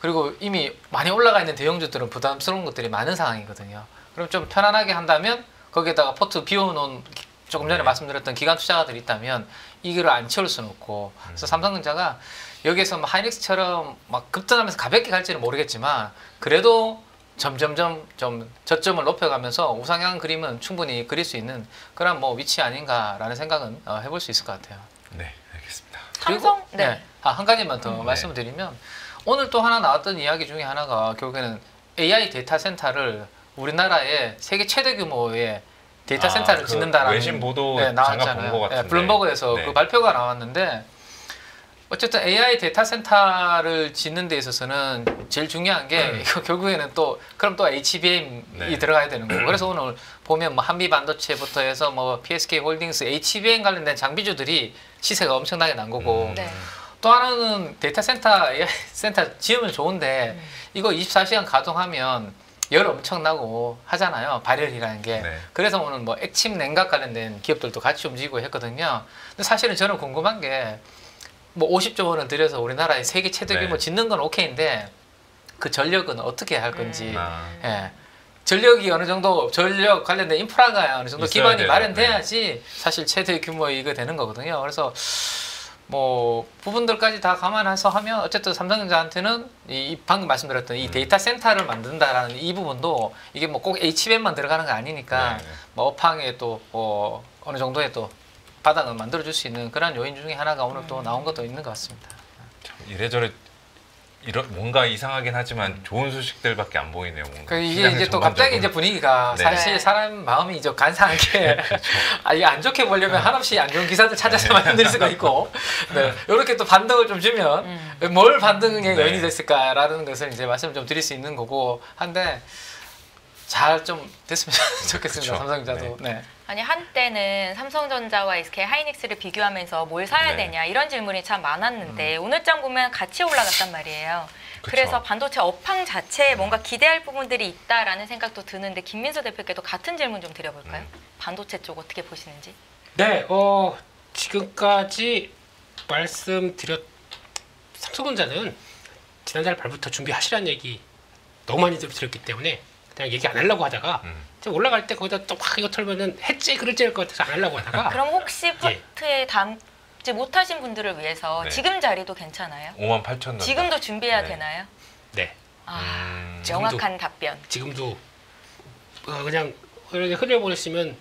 그리고 이미 많이 올라가 있는 대형주들은 부담스러운 것들이 많은 상황이거든요. 그럼 좀 편안하게 한다면 거기에다가 포트 비워놓은 조금 전에 말씀드렸던 기관 투자가들이 있다면 이거를 안 채울 수는 없고, 그래서 삼성전자가 여기에서 뭐 하이닉스처럼 막 급등하면서 가볍게 갈지는 모르겠지만 그래도 점점점 좀 저점을 높여가면서 우상향 그림은 충분히 그릴 수 있는 그런 뭐 위치 아닌가라는 생각은 해볼 수 있을 것 같아요. 네, 알겠습니다. 삼성? 네. 한 가지만 더 말씀을 드리면, 오늘 또 하나 나왔던 이야기 중에 하나가 결국에는 AI 데이터 센터를 우리나라의 세계 최대 규모의 데이터 센터를 짓는다라는 외신 보도 잠깐 본 것 같은데 블룸버그에서 그 발표가 나왔는데, 어쨌든 AI 데이터 센터를 짓는 데 있어서는 제일 중요한 게 이거 결국에는 그럼 또 HBM이 들어가야 되는 거고, 그래서 오늘 보면 뭐 한미 반도체부터 해서 뭐 PSK 홀딩스 HBM 관련된 장비주들이 시세가 엄청나게 난 거고, 또 하나는 데이터 센터 AI 센터 지으면 좋은데 이거 24시간 가동하면 열 엄청나고 하잖아요. 발열이라는 게. 그래서 오늘 뭐 액침 냉각 관련된 기업들도 같이 움직이고 했거든요. 근데 사실은 저는 궁금한 게 뭐 50조 원을 들여서 우리나라의 세계 최대 규모 짓는 건 오케이인데 그 전력은 어떻게 할 건지. 아, 예. 전력이 어느 정도 전력 관련된 인프라가 어느 정도 있어야 기반이 돼요. 마련돼야지 사실 최대 규모의 이거 되는 거거든요. 그래서 뭐 부분들까지 다 감안해서 하면 어쨌든 삼성전자한테는 이 방금 말씀드렸던 이 데이터 센터를 만든다라는 이 부분도 이게 뭐 꼭 HBM만 들어가는 거 아니니까 네. 뭐 업황에 또 어느 정도의 또 바닥을 만들어줄 수 있는 그런 요인 중에 하나가 오늘 또 나온 것도 있는 것 같습니다. 이래저래 뭔가 이상하긴 하지만 좋은 소식들밖에 안 보이네요. 뭔가. 이게 시장의 이제 또 갑자기 전반적으로. 이제 분위기가 네. 사실 사람 마음이 이제 간사한 게 이게 안 좋게 보려면 한없이 안 좋은 기사들 찾아서 말씀드릴 수가 있고 네. 이렇게 또 반등을 좀 주면 뭘 반등의 네. 요인이 됐을까라는 것을 이제 말씀을 좀 드릴 수 있는 거고 한데 잘 좀 됐으면 좋겠습니다. 그쵸. 삼성전자도. 네. 아니 한때는 삼성전자와 SK 하이닉스를 비교하면서 뭘 사야 네. 되냐 이런 질문이 참 많았는데 오늘장 보면 같이 올라갔단 말이에요. 그쵸. 그래서 반도체 업황 자체에 뭔가 기대할 부분들이 있다라는 생각도 드는데 김민수 대표께도 같은 질문 좀 드려볼까요? 반도체 쪽 어떻게 보시는지? 네, 지금까지 말씀드렸 삼성전자는 지난달 말부터 준비하시라는 얘기 너무 많이 드렸기 때문에 그냥 얘기 안 하려고 하다가 좀 올라갈 때 거기다 또 막 이거 털면은 했지 그럴지 할 것 같아서 안 하려고 하다가 그럼 혹시 포트에 담지 못하신 분들을 위해서 네. 지금 자리도 괜찮아요? 58,000원. 지금도 준비해야 네. 되나요? 네, 아, 지금도. 명확한 답변. 지금도 그냥 흘려보내시면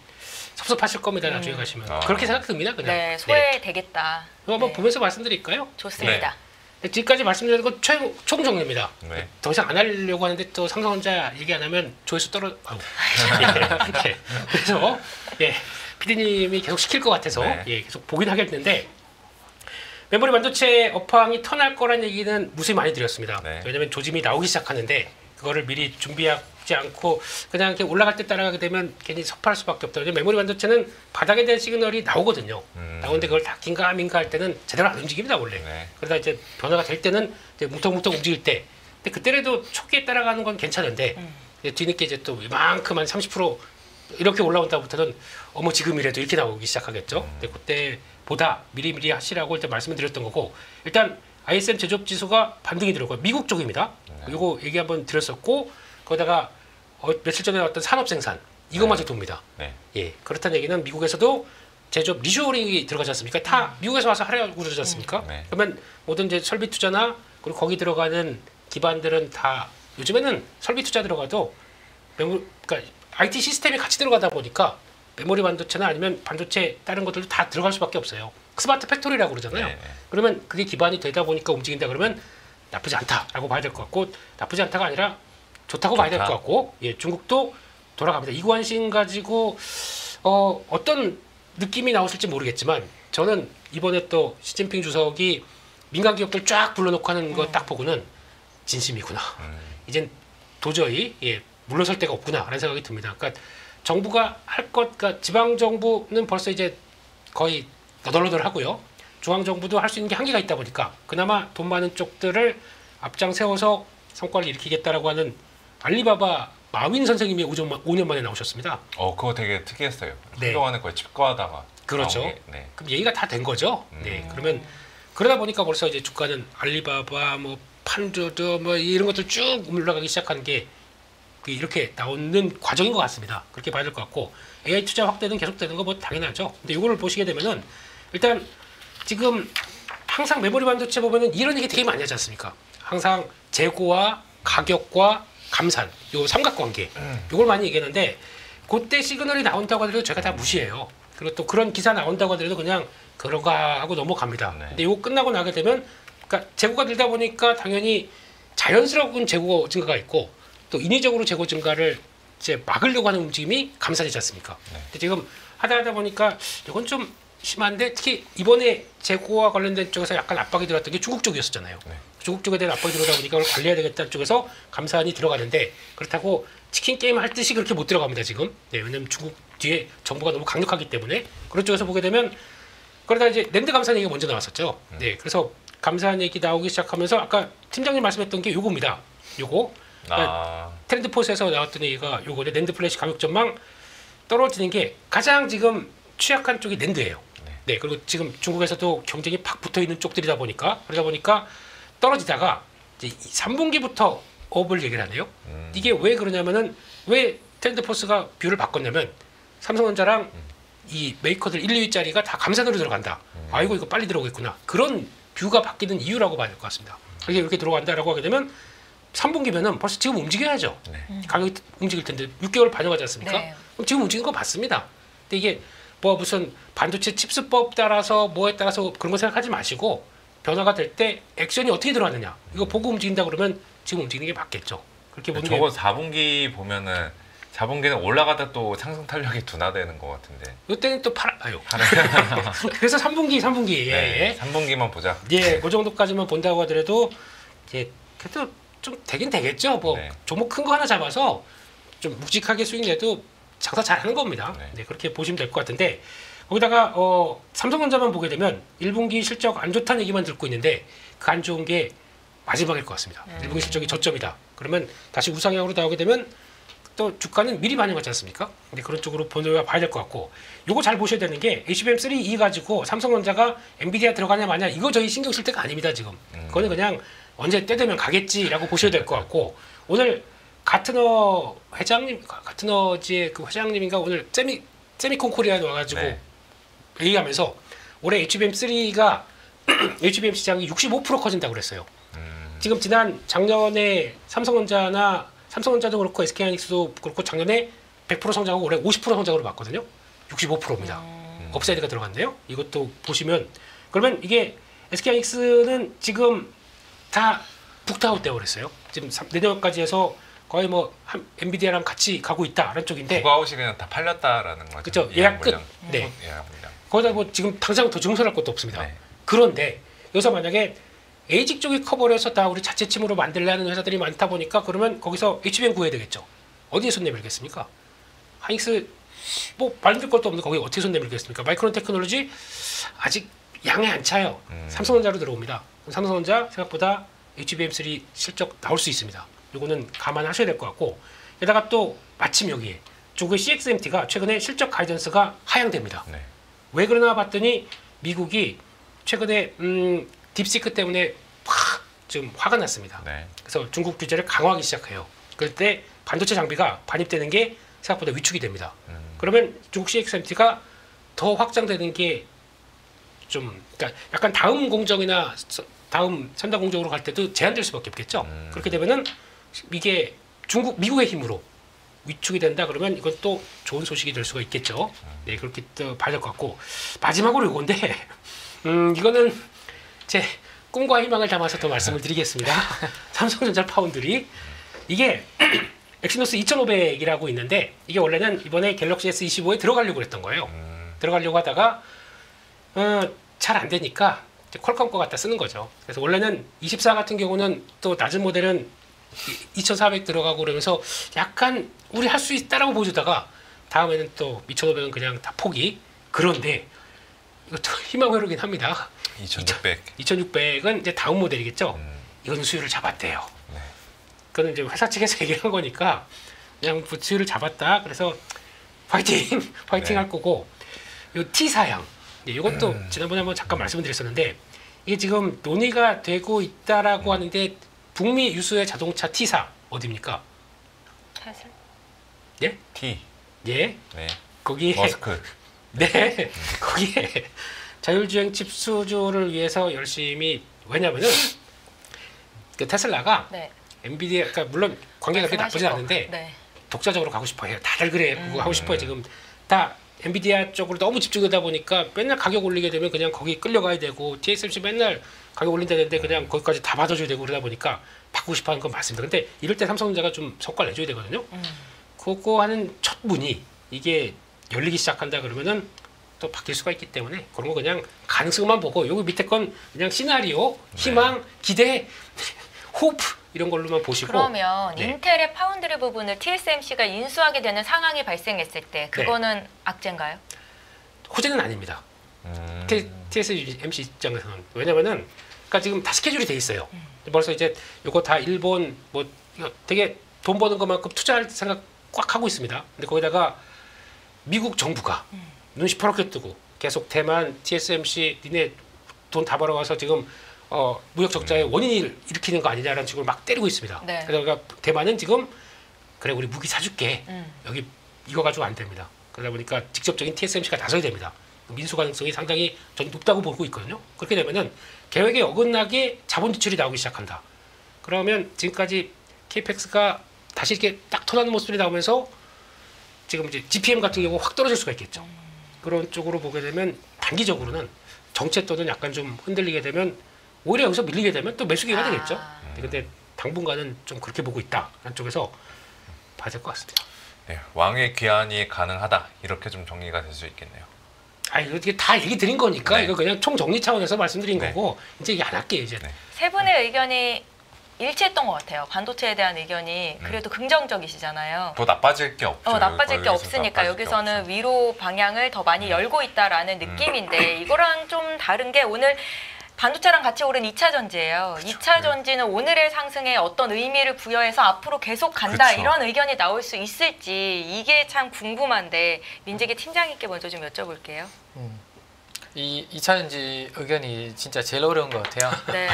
섭섭하실 겁니다. 나중에 가시면 아. 그렇게 생각 듭니다. 그냥. 네, 소외되겠다. 이거 한번 네. 보면서 말씀드릴까요? 좋습니다. 지금까지 말씀드린 건 총 정리입니다. 네. 더 이상 안 하려고 하는데 또 삼성전자 얘기 안 하면 조회수 아우. 예. 그래서 PD님이 계속 시킬 것 같아서 네. 계속 보긴 하겠는데 메모리 반도체 업황이 턴할 거란 얘기는 무수히 많이 드렸습니다. 네. 왜냐하면 조짐이 나오기 시작하는데 그거를 미리 준비하지 않고 그냥 이렇게 올라갈 때 따라가게 되면 괜히 섭할 수밖에 없다. 왜냐면 메모리 반도체는 바닥에 대한 시그널이 나오거든요. 나오는데 그걸 다 긴가민가 할 때는 제대로 안 움직입니다 원래. 네. 그러다 이제 변화가 될 때는 이제 뭉텅뭉텅 움직일 때. 근데 그때라도 초기에 따라가는 건 괜찮은데 이제 뒤늦게 이제 또 이만큼 한 30% 이렇게 올라온다부터는 어머 지금이라도 이렇게 나오기 시작하겠죠. 근데 그때보다 미리미리 하시라고 일단 말씀을 드렸던 거고 일단 ISM 제조업 지수가 반등이 들어가요. 미국 쪽입니다. 이거 얘기 한번 드렸었고 거기다가 며칠 전에 나왔던 산업 생산 이것마저 돕니다. 네. 예, 그렇다는 얘기는 미국에서도 제조업 리쇼링이 들어가지 않습니까? 다 미국에서 와서 하려고 그러지 않습니까? 네. 그러면 모든 이제 설비 투자나 그리고 거기 들어가는 기반들은 다 요즘에는 설비 투자 들어가도 그러니까 IT 시스템이 같이 들어가다 보니까 메모리 반도체나 아니면 반도체 다른 것들도 다 들어갈 수밖에 없어요. 스마트 팩토리라고 그러잖아요. 네. 그러면 그게 기반이 되다 보니까 움직인다 그러면 나쁘지 않다라고 봐야 될 것 같고 나쁘지 않다가 아니라 좋다고 봐야 될 것 좋다. 같고 예, 중국도 돌아갑니다. 이관심 가지고 어떤 느낌이 나오실지 모르겠지만 저는 이번에 또 시진핑 주석이 민간 기업들 쫙 불러놓고 하는 거 딱 보고는 진심이구나. 이젠 도저히 물러설 데가 없구나라는 생각이 듭니다. 그러니까 정부가 할 것, 그러니까 지방 정부는 벌써 이제 거의 너덜너덜 하고요. 중앙 정부도 할 수 있는 게 한계가 있다 보니까 그나마 돈 많은 쪽들을 앞장 세워서 성과를 일으키겠다라고 하는 알리바바 마윈 선생님이 5년 만에 나오셨습니다. 그거 되게 특이했어요. 네. 한동안에 거의 집과하다가 그렇죠. 나온 게, 네. 그럼 얘기가 다 된 거죠. 네. 그러면 그러다 보니까 벌써 이제 주가는 알리바바, 뭐 판조드, 뭐 이런 것들 쭉 올라가기 시작하는 게 이렇게 나오는 과정인 것 같습니다. 그렇게 봐야 될 것 같고 AI 투자 확대는 계속되는 거 뭐 당연하죠. 근데 이거를 보시게 되면은 일단 지금 항상 메모리 반도체 보면은 이런 얘기 되게 많이 하지 않습니까? 항상 재고와 가격과 감산 요 삼각관계 이걸 많이 얘기하는데 그때 시그널이 나온다고 하더라도 제가 다 무시해요. 그리고 또 그런 기사 나온다고 하더라도 그냥 그런가 하고 넘어갑니다. 네. 근데 이거 끝나고 나게 되면 그러니까 재고가 늘다 보니까 당연히 자연스러운 재고 증가가 있고 또 인위적으로 재고 증가를 이제 막으려고 하는 움직임이 감산되지 않습니까? 네. 근데 지금 하다 보니까 이건 좀 심한데 특히 이번에 재고와 관련된 쪽에서 약간 압박이 들어왔던 게 중국 쪽이었잖아요. 네. 중국 쪽에 대한 압박이 들어오다 보니까 그걸 관리해야 되겠다는 쪽에서 감산이 들어가는데 그렇다고 치킨 게임 할 듯이 그렇게 못 들어갑니다 지금. 네, 왜냐면 중국 뒤에 정부가 너무 강력하기 때문에 그런 쪽에서 보게 되면 그러다 이제 랜드 감산 얘기가 먼저 나왔었죠. 네, 그래서 감산 얘기 나오기 시작하면서 아까 팀장님 말씀했던 게 요겁니다. 요거 트렌드포스에서 나왔던 얘기가 요거데 랜드 플래시 가격 전망 떨어지는 게 가장 지금 취약한 쪽이 랜드예요. 네, 그리고 지금 중국에서도 경쟁이 팍 붙어 있는 쪽들이다 보니까 그러다 보니까 떨어지다가 이제 3분기부터 업을 얘기를 하네요. 이게 왜 그러냐면은 왜 트렌드포스가 뷰를 바꿨냐면 삼성전자랑 이 메이커들 1, 2위짜리가 다 감산으로 들어간다. 아이고 이거 빨리 들어오겠구나. 그런 뷰가 바뀌는 이유라고 봐야 될 것 같습니다. 이게 이렇게 들어간다라고 하게 되면 3분기면은 벌써 지금 움직여야죠. 네. 가격이 움직일 텐데 6개월 반영하지 않습니까? 네. 그럼 지금 움직이는 거 맞습니다. 근데 이게 뭐 무슨 반도체 칩스법 따라서 뭐에 따라서 그런 거 생각하지 마시고 변화가 될 때 액션이 어떻게 들어가느냐 이거 보고 움직인다 그러면 지금 움직이는 게 맞겠죠. 그렇게 보는 게 저거 4분기 보면은 4분기는 올라가다 또 상승 탄력이 둔화되는 것 같은데. 이때는 또 아유. 그래서 3분기 예, 네, 예. 3분기만 보자. 예, 그 정도까지만 본다고 하더라도 예, 그래도 좀 되긴 되겠죠. 뭐 네. 종목 큰 거 하나 잡아서 좀 묵직하게 수익 내도 장사 잘하는 겁니다. 네. 네, 그렇게 보시면 될 것 같은데 거기다가 삼성전자만 보게 되면 1분기 실적 안 좋다는 얘기만 듣고 있는데 그 안 좋은 게 마지막일 것 같습니다. 1분기 실적이 저점이다. 그러면 다시 우상향으로 나오게 되면 또 주가는 미리 반영하지 않습니까? 근데 그런 쪽으로 봐야 될 것 같고 요거 잘 보셔야 되는 게 HBM3E 가지고 삼성전자가 엔비디아 들어가냐 마냐 이거 저희 신경 쓸 때가 아닙니다 지금. 그거는 그냥 언제 때 되면 가겠지라고 보셔야 될 것 같고 오늘 가트너 회장님 가트너지의 그 회장님인가 오늘 세미콘 코리아 와가지고 네. 얘기하면서 올해 HBM3가 HBM 시장이 65% 커진다고 그랬어요. 지금 작년에 삼성전자도 그렇고 SK하이닉스도 그렇고 작년에 100% 성장하고 올해 50% 성장으로 봤거든요. 65%입니다. 업사이드가 들어갔네요. 이것도 보시면 그러면 이게 SK하이닉스는 지금 다 북타웃 되어버렸어요. 지금 내년까지 해서 거의 뭐 엔비디아랑 같이 가고 있다라는 쪽인데 부가웃이 그냥 다 팔렸다라는 거죠. 그렇죠. 예약 끝. 물량. 네. 예약 물량. 거기다 뭐 지금 당장 더 증설할 것도 없습니다. 네. 그런데 여기서 만약에 에이직 쪽이 커버를 해서 다 우리 자체 침으로 만들려는 회사들이 많다 보니까 그러면 거기서 HBM 구해야 되겠죠. 어디에 손 내밀겠습니까? 하이닉스 뭐 말릴 것도 없는데 거기 어떻게 손 내밀겠습니까? 마이크론 테크놀로지 아직 양에 안 차요. 삼성전자로 들어옵니다. 삼성전자 생각보다 HBM3 실적 나올 수 있습니다. 요거는 감안하셔야 될 것 같고 게다가 또 마침 여기에 중국의 CXMT가 최근에 실적 가이던스가 하향됩니다. 네. 왜 그러나 봤더니 미국이 최근에 딥시크 때문에 확 좀 화가 났습니다. 네. 그래서 중국 규제를 강화하기 시작해요. 그럴 때 반도체 장비가 반입되는 게 생각보다 위축이 됩니다. 그러면 중국 CXMT가 더 확장되는 게 좀 그러니까 약간 다음 공정이나 다음 선단 공정으로 갈 때도 제한될 수밖에 없겠죠. 그렇게 되면은 이게 미국의 힘으로 위축이 된다 그러면 이건 또 좋은 소식이 될 수가 있겠죠. 네, 그렇게 또 봐야 될 것 같고 마지막으로 이건데 이거는 제 꿈과 희망을 담아서 더 말씀을 드리겠습니다. 삼성전자 파운드리 이게 엑시노스 2500이라고 있는데 이게 원래는 이번에 갤럭시 S25에 들어가려고 그랬던 거예요. 들어가려고 하다가 잘 안 되니까 퀄컴 거 갖다 쓰는 거죠. 그래서 원래는 24 같은 경우는 또 낮은 모델은 2400 들어가고 그러면서 약간 우리 할 수 있다라고 보여주다가 다음에는 또 2500은 그냥 다 포기. 그런데 이것도 희망회로긴 합니다. 2600. 2600은 이제 다음 모델이겠죠. 이거는 수요를 잡았대요. 네. 그거는 이제 회사 측에서 얘기한 거니까 그냥 수요를 잡았다. 그래서 파이팅 네. 할 거고 요 T사양 이것도 지난번에 한번 잠깐 말씀을 드렸었는데 이게 지금 논의가 되고 있다라고 하는데 북미 유수의 자동차 T사 어디입니까? 사실 예? T. 예. 네. 거기에 머스크. 네. 거기에 자율주행 칩 수주를 위해서 열심히 왜냐면은 그 테슬라가 네. 엔비디아 그러니까 물론 관계가 그렇게 나쁘진 말씀하실 않은데 거. 네. 독자적으로 가고 싶어요. 다들 그래 그거 하고 싶어요. 지금 다 엔비디아 쪽으로 너무 집중되다 보니까 맨날 가격 올리게 되면 그냥 거기 끌려가야 되고 TSMC 맨날 가격 올린다는데 그냥 거기까지 다 받아줘야 되고 그러다 보니까 바꾸고 싶어하는 건 맞습니다. 근데 이럴 때 삼성전자가 좀 성과를 내줘야 되거든요. 그거 하는 첫 문이 이게 열리기 시작한다 그러면은 또 바뀔 수가 있기 때문에 그런 거 그냥 가능성만 보고 여기 밑에 건 그냥 시나리오, 희망, 기대, 호프 이런 걸로만 보시고 그러면 네. 인텔의 파운드리 부분을 TSMC가 인수하게 되는 상황이 발생했을 때 그거는 악재인가요? 호재는 아닙니다. TSMC 입장에서는 왜냐면은 그러니까 지금 다 스케줄이 돼 있어요. 벌써 이제 이거 다 일본 뭐 이거 되게 돈 버는 것만큼 투자할 생각 꽉 하고 있습니다. 근데 거기다가 미국 정부가 눈 시퍼렇게 뜨고 계속 대만 TSMC 니네 돈 다 벌어와서 지금 무역 적자의 원인을 일으키는 거 아니냐라는 식으로 막 때리고 있습니다. 네. 그러니까 대만은 지금 그래 우리 무기 사줄게. 음. 여기 이거 가지고 안 됩니다. 그러다 보니까 직접적인 TSMC가 나서야 됩니다. 민수 가능성이 상당히 전 높다고 보고 있거든요. 그렇게 되면은 계획에 어긋나게 자본 지출이 나오기 시작한다. 그러면 지금까지 KPX가 다시 이렇게 딱 터나는 모습이 나오면서 지금 이제 GPM 같은 경우 확 떨어질 수가 있겠죠. 그런 쪽으로 보게 되면 단기적으로는 정체 또는 약간 좀 흔들리게 되면 오히려 여기서 밀리게 되면 또 매수 기회가 되겠죠. 근데 당분간은 좀 그렇게 보고 있다라는 쪽에서 봐야 될 것 같습니다. 네, 왕의 귀환이 가능하다 이렇게 좀 정리가 될 수 있겠네요. 이게 다 얘기 드린 거니까 네. 이거 그냥 총 정리 차원에서 말씀드린 네. 거고 이제 얘기 안 할게요 이제. 네. 세 분의 의견이 일치했던 것 같아요. 반도체에 대한 의견이 그래도 긍정적이시잖아요. 더 나빠질 게 없죠. 나빠질 게 여기서 없으니까 나빠질 게 여기서는 없죠. 위로 방향을 더 많이 열고 있다라는 느낌인데 이거랑 좀 다른 게 오늘 반도체랑 같이 오른 2차 전지예요. 그쵸. 2차 전지는 오늘의 상승에 어떤 의미를 부여해서 앞으로 계속 간다 그쵸. 이런 의견이 나올 수 있을지 이게 참 궁금한데 민재기 팀장님께 먼저 좀 여쭤볼게요. 이 2차 전지 의견이 진짜 제일 어려운 것 같아요. 네.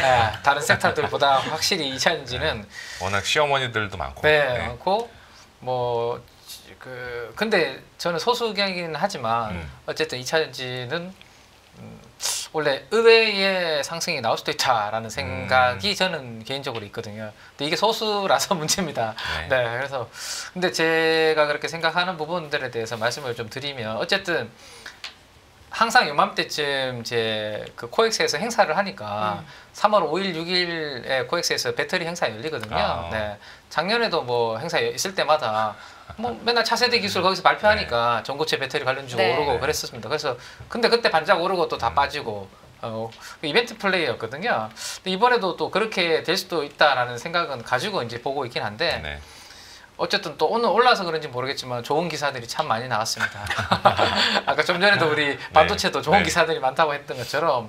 다른 섹터들보다 확실히 2차 전지는 워낙 시어머니들도 많고. 많고 근데 저는 소수 의견이긴 하지만 어쨌든 2차 전지는 원래 의외의 상승이 나올 수도 있다라는 생각이 저는 개인적으로 있거든요. 근데 이게 소수라서 문제입니다. 네. 그래서 근데 제가 그렇게 생각하는 부분들에 대해서 말씀을 좀 드리면 어쨌든 항상 요맘때쯤 제 그 코엑스에서 행사를 하니까 3월 5일, 6일에 코엑스에서 배터리 행사 열리거든요. 네. 작년에도 뭐 행사 있을 때마다 뭐 맨날 차세대 기술 거기서 발표하니까 전고체 배터리 관련주가 네. 오르고 그랬었습니다. 그래서 근데 그때 반짝 오르고 또 다 빠지고 이벤트 플레이였거든요. 근데 이번에도 또 그렇게 될 수도 있다라는 생각은 가지고 이제 보고 있긴 한데 네. 어쨌든 또 오늘 올라서 그런지 모르겠지만 좋은 기사들이 참 많이 나왔습니다. 아까 좀 전에도 우리 반도체도 좋은 네. 기사들이 많다고 했던 것처럼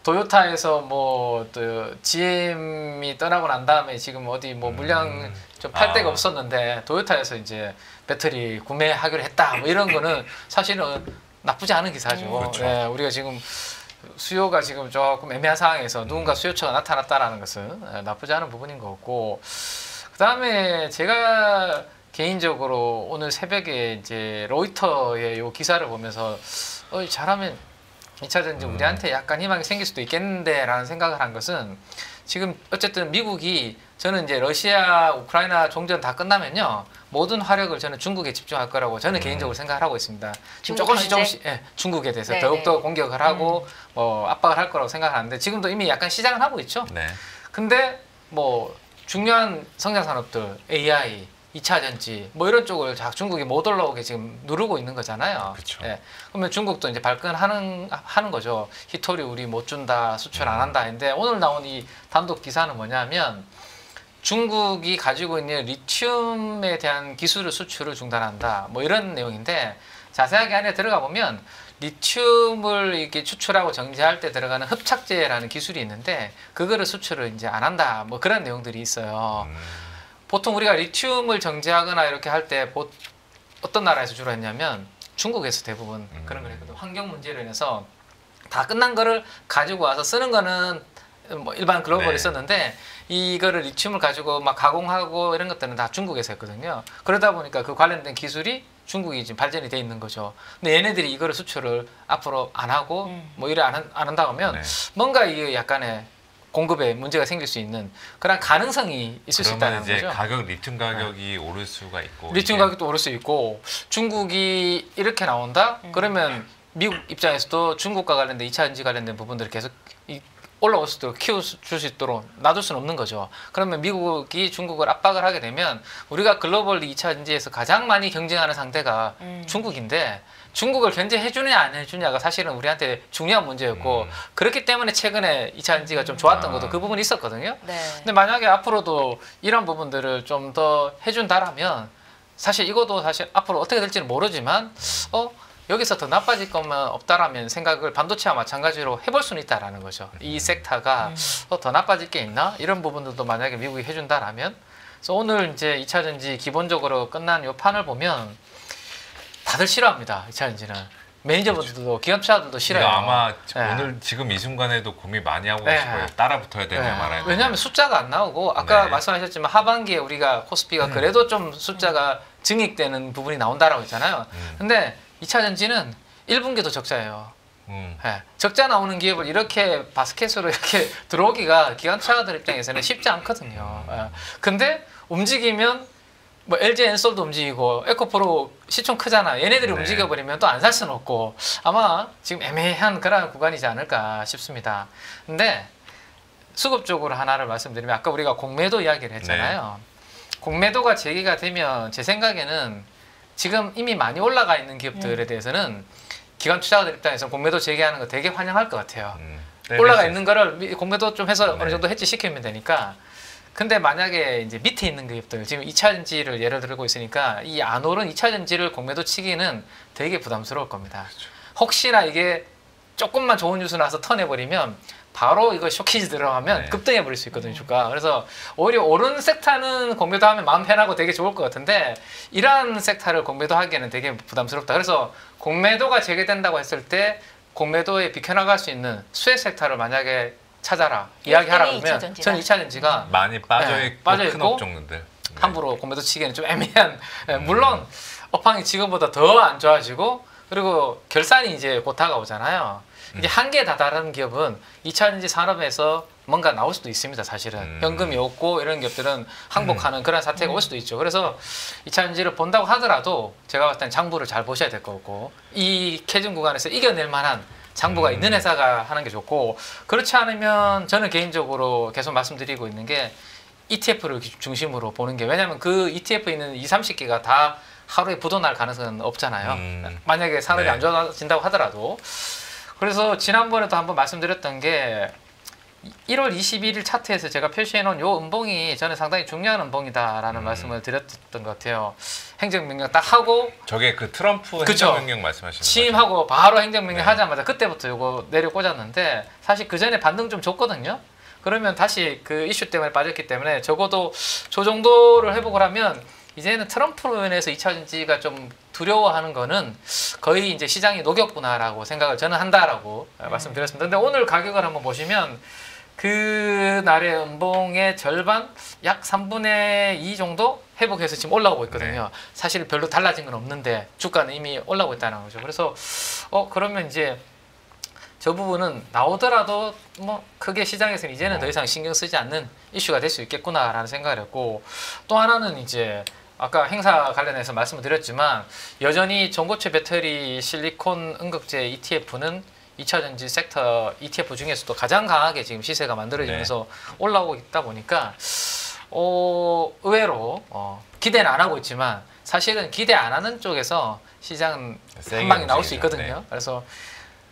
도요타에서 뭐 또 GM이 떠나고 난 다음에 지금 어디 뭐 물량 좀 팔 데가 없었는데 도요타에서 이제 배터리 구매하기로 했다 뭐 이런 거는 사실은 나쁘지 않은 기사죠. 그렇죠. 네, 우리가 지금 수요가 지금 조금 애매한 상황에서 누군가 수요처가 나타났다라는 것은 나쁘지 않은 부분인 것 같고 그다음에 제가 개인적으로 오늘 새벽에 이제 로이터의 요 기사를 보면서 잘하면 2차 전지 우리한테 약간 희망이 생길 수도 있겠는데라는 생각을 한 것은 지금 어쨌든 미국이 저는 이제 러시아, 우크라이나 종전 다 끝나면요 모든 화력을 저는 중국에 집중할 거라고 저는 개인적으로 생각을 하고 있습니다. 지금 조금씩 중국에 대해서 네, 더욱더 공격을 하고 압박을 할 거라고 생각하는데 지금도 이미 약간 시작을 하고 있죠. 네. 근데 뭐 중요한 성장 산업들 AI, 2차 전지 뭐 이런 쪽을 중국이 못 올라오게 지금 누르고 있는 거잖아요. 그쵸. 그러면 중국도 이제 발끈하는 거죠. 히토리 우리 못 준다, 수출 안 한다 했는데 오늘 나온 이 단독 기사는 뭐냐면 중국이 가지고 있는 리튬에 대한 기술을 수출을 중단한다. 뭐 이런 내용인데 자세하게 안에 들어가 보면 리튬을 이렇게 추출하고 정제할 때 들어가는 흡착제라는 기술이 있는데 그거를 수출을 이제 안 한다. 뭐 그런 내용들이 있어요. 보통 우리가 리튬을 정제하거나 이렇게 할 때 어떤 나라에서 주로 했냐면 중국에서 대부분 그런 걸 했거든. 환경 문제로 인해서 다 끝난 거를 가지고 와서 쓰는 거는 뭐 일반 글로벌이 네. 썼는데 이거를 리튬을 가지고 막 가공하고 이런 것들은 다 중국에서 했거든요. 그러다 보니까 그 관련된 기술이 중국이 지금 발전이 돼 있는 거죠. 근데 얘네들이 이거를 수출을 앞으로 안 하고 뭐 이래 안 한다고 하면 네. 뭔가 이게 약간의 공급에 문제가 생길 수 있는 그런 가능성이 있을 수 그러면 있다는 이제 거죠. 리튬 가격이 오를 수가 있고 리튬 이게 가격도 오를 수 있고 중국이 이렇게 나온다? 그러면 미국 입장에서도 중국과 관련된 2차 전지 관련된 부분들을 계속 올라올 수 있도록 키워줄 수 있도록 놔둘 수는 없는 거죠. 그러면 미국이 중국을 압박을 하게 되면 우리가 글로벌 2차 전지에서 가장 많이 경쟁하는 상대가 중국인데 중국을 견제해주느냐 안 해주냐가 사실은 우리한테 중요한 문제였고 그렇기 때문에 최근에 2차 전지가 좀 좋았던 것도 그 부분이 있었거든요. 네. 근데 만약에 앞으로도 이런 부분들을 좀 더 해준다라면 사실 이것도 사실 앞으로 어떻게 될지는 모르지만 여기서 더 나빠질 것만 없다라면 생각을 반도체와 마찬가지로 해볼 수는 있다라는 거죠. 이 섹터가 더 나빠질 게 있나? 이런 부분들도 만약에 미국이 해준다라면 그래서 오늘 이제 2차 전지 기본적으로 끝난 이 판을 보면 다들 싫어합니다. 2차 전지는. 매니저분들도 기관 투자자들도 싫어요. 이거 아마 네. 오늘 지금 이 순간에도 고민 많이 하고 네. 계실 거예요. 따라 붙어야 되냐 네. 말아야 되냐. 왜냐하면 숫자가 안 나오고 아까 네. 말씀하셨지만 하반기에 우리가 코스피가 그래도 좀 숫자가 증액되는 부분이 나온다라고 했잖아요. 근데 2차 전지는 1분기도 적자예요. 네. 적자 나오는 기업을 이렇게 바스켓으로 이렇게 들어오기가 기관 투자자들 입장에서는 쉽지 않거든요. 근데 움직이면 뭐 LG 엔솔도 움직이고 에코프로 시총 크잖아. 얘네들이 네. 움직여버리면 또 안 살 수는 없고 아마 지금 애매한 그런 구간이지 않을까 싶습니다. 근데 수급적으로 하나를 말씀드리면 아까 우리가 공매도 이야기를 했잖아요. 공매도가 제기가 되면 제 생각에는 지금 이미 많이 올라가 있는 기업들에 대해서는 기관 투자자들 입장에서 공매도 제기하는 거 되게 환영할 것 같아요. 올라가 있는 거를 공매도 좀 해서 네. 어느 정도 해지 시키면 되니까. 근데 만약에 이제 밑에 있는 기업들 지금 2차 전지를 예를 들고 있으니까 이 안 오른 2차 전지를 공매도 치기는 되게 부담스러울 겁니다. 혹시나 이게 조금만 좋은 뉴스 나서 턴해버리면 바로 이거 쇼키즈 들어가면 네. 급등해 버릴 수 있거든요, 주가. 그래서 오히려 오른 섹터는 공매도 하면 마음 편하고 되게 좋을 것 같은데 이러한 섹터를 공매도 하기에는 되게 부담스럽다. 그래서 공매도가 재개된다고 했을 때 공매도에 비켜나갈 수 있는 수혜 섹터를 만약에 찾아라, 이야기하라 그러면 저는 2차 전지가 많이 빠져 네, 있고 빠져 큰 있고 업종들. 네. 함부로 공매도 치기에는 좀 애매한 물론 업황이 지금보다 더 안 좋아지고 그리고 결산이 이제 곧 다가오잖아요. 이제 한계에 다다른 기업은 2차 전지 산업에서 뭔가 나올 수도 있습니다. 사실은 현금이 없고 이런 기업들은 항복하는 그런 사태가 올 수도 있죠. 그래서 2차 전지를 본다고 하더라도 제가 봤을 땐 장부를 잘 보셔야 될 거고 이 캐중 구간에서 이겨낼 만한 장부가 있는 회사가 하는 게 좋고 그렇지 않으면 저는 개인적으로 계속 말씀드리고 있는 게 ETF를 중심으로 보는 게 왜냐하면 그 ETF에 있는 20, 30개가 다 하루에 부도날 가능성은 없잖아요. 만약에 산업이 네. 안 좋아진다고 하더라도. 그래서 지난번에도 한번 말씀드렸던 게 1월 21일 차트에서 제가 표시해놓은 요 음봉이 저는 상당히 중요한 음봉이다라는 말씀을 드렸던 것 같아요. 행정명령 딱 하고 저게 그 트럼프 그쵸. 행정명령 말씀하시는 거죠? 취임하고 바로 행정명령 네. 하자마자 그때부터 요거 내려 꽂았는데 사실 그 전에 반등 좀 줬거든요. 그러면 다시 그 이슈 때문에 빠졌기 때문에 적어도 저 정도를 회복을 하면 이제는 트럼프로 인해서 2차 전지가 좀 두려워하는 거는 거의 이제 시장이 녹였구나라고 생각을 저는 한다라고 말씀드렸습니다. 근데 오늘 가격을 한번 보시면 그 날의 음봉의 절반 약 3분의 2 정도 회복해서 지금 올라오고 있거든요. 사실 별로 달라진 건 없는데 주가는 이미 올라오고 있다는 거죠. 그래서 그러면 이제 저 부분은 나오더라도 뭐 크게 시장에서는 이제는 더 이상 신경 쓰지 않는 이슈가 될 수 있겠구나라는 생각을 했고 또 하나는 이제 아까 행사 관련해서 말씀을 드렸지만 여전히 전고체 배터리 실리콘 응급제 ETF는 2차 전지 섹터 ETF 중에서도 가장 강하게 지금 시세가 만들어지면서 올라오고 있다 보니까 의외로 기대는 안 하고 있지만 사실은 기대 안 하는 쪽에서 시장은 한 방에 나올 수 있거든요. 네. 그래서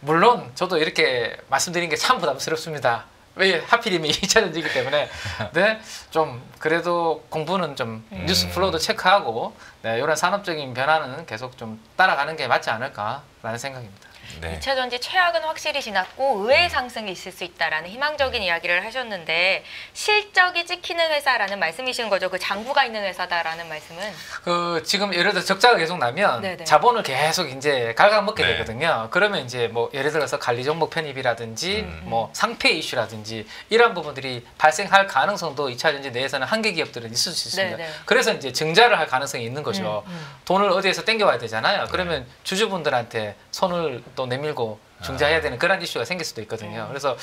물론 저도 이렇게 말씀드린 게 참 부담스럽습니다. 왜 하필이면 2차 전지이기 때문에 네, 좀 그래도 공부는 좀 뉴스 플로우도 체크하고 네, 이런 산업적인 변화는 계속 좀 따라가는 게 맞지 않을까라는 생각입니다. 네. 2차 전지 최악은 확실히 지났고 의외의 상승이 있을 수 있다라는 희망적인 이야기를 하셨는데 실적이 찍히는 회사라는 말씀이신 거죠? 그 장부가 있는 회사다라는 말씀은? 그 지금 예를 들어 적자가 계속 나면 네네. 자본을 계속 이제 갉아먹게 네. 되거든요. 그러면 이제 뭐 예를 들어서 관리 종목 편입이라든지 뭐 상폐 이슈라든지 이런 부분들이 발생할 가능성도 2차 전지 내에서는 한계 기업들은 있을 수 있습니다. 네네. 그래서 이제 증자를 할 가능성이 있는 거죠. 돈을 어디에서 땡겨와야 되잖아요. 그러면 주주분들한테 손을 또 내밀고 중재해야 되는 그런 이슈가 생길 수도 있거든요. 그래서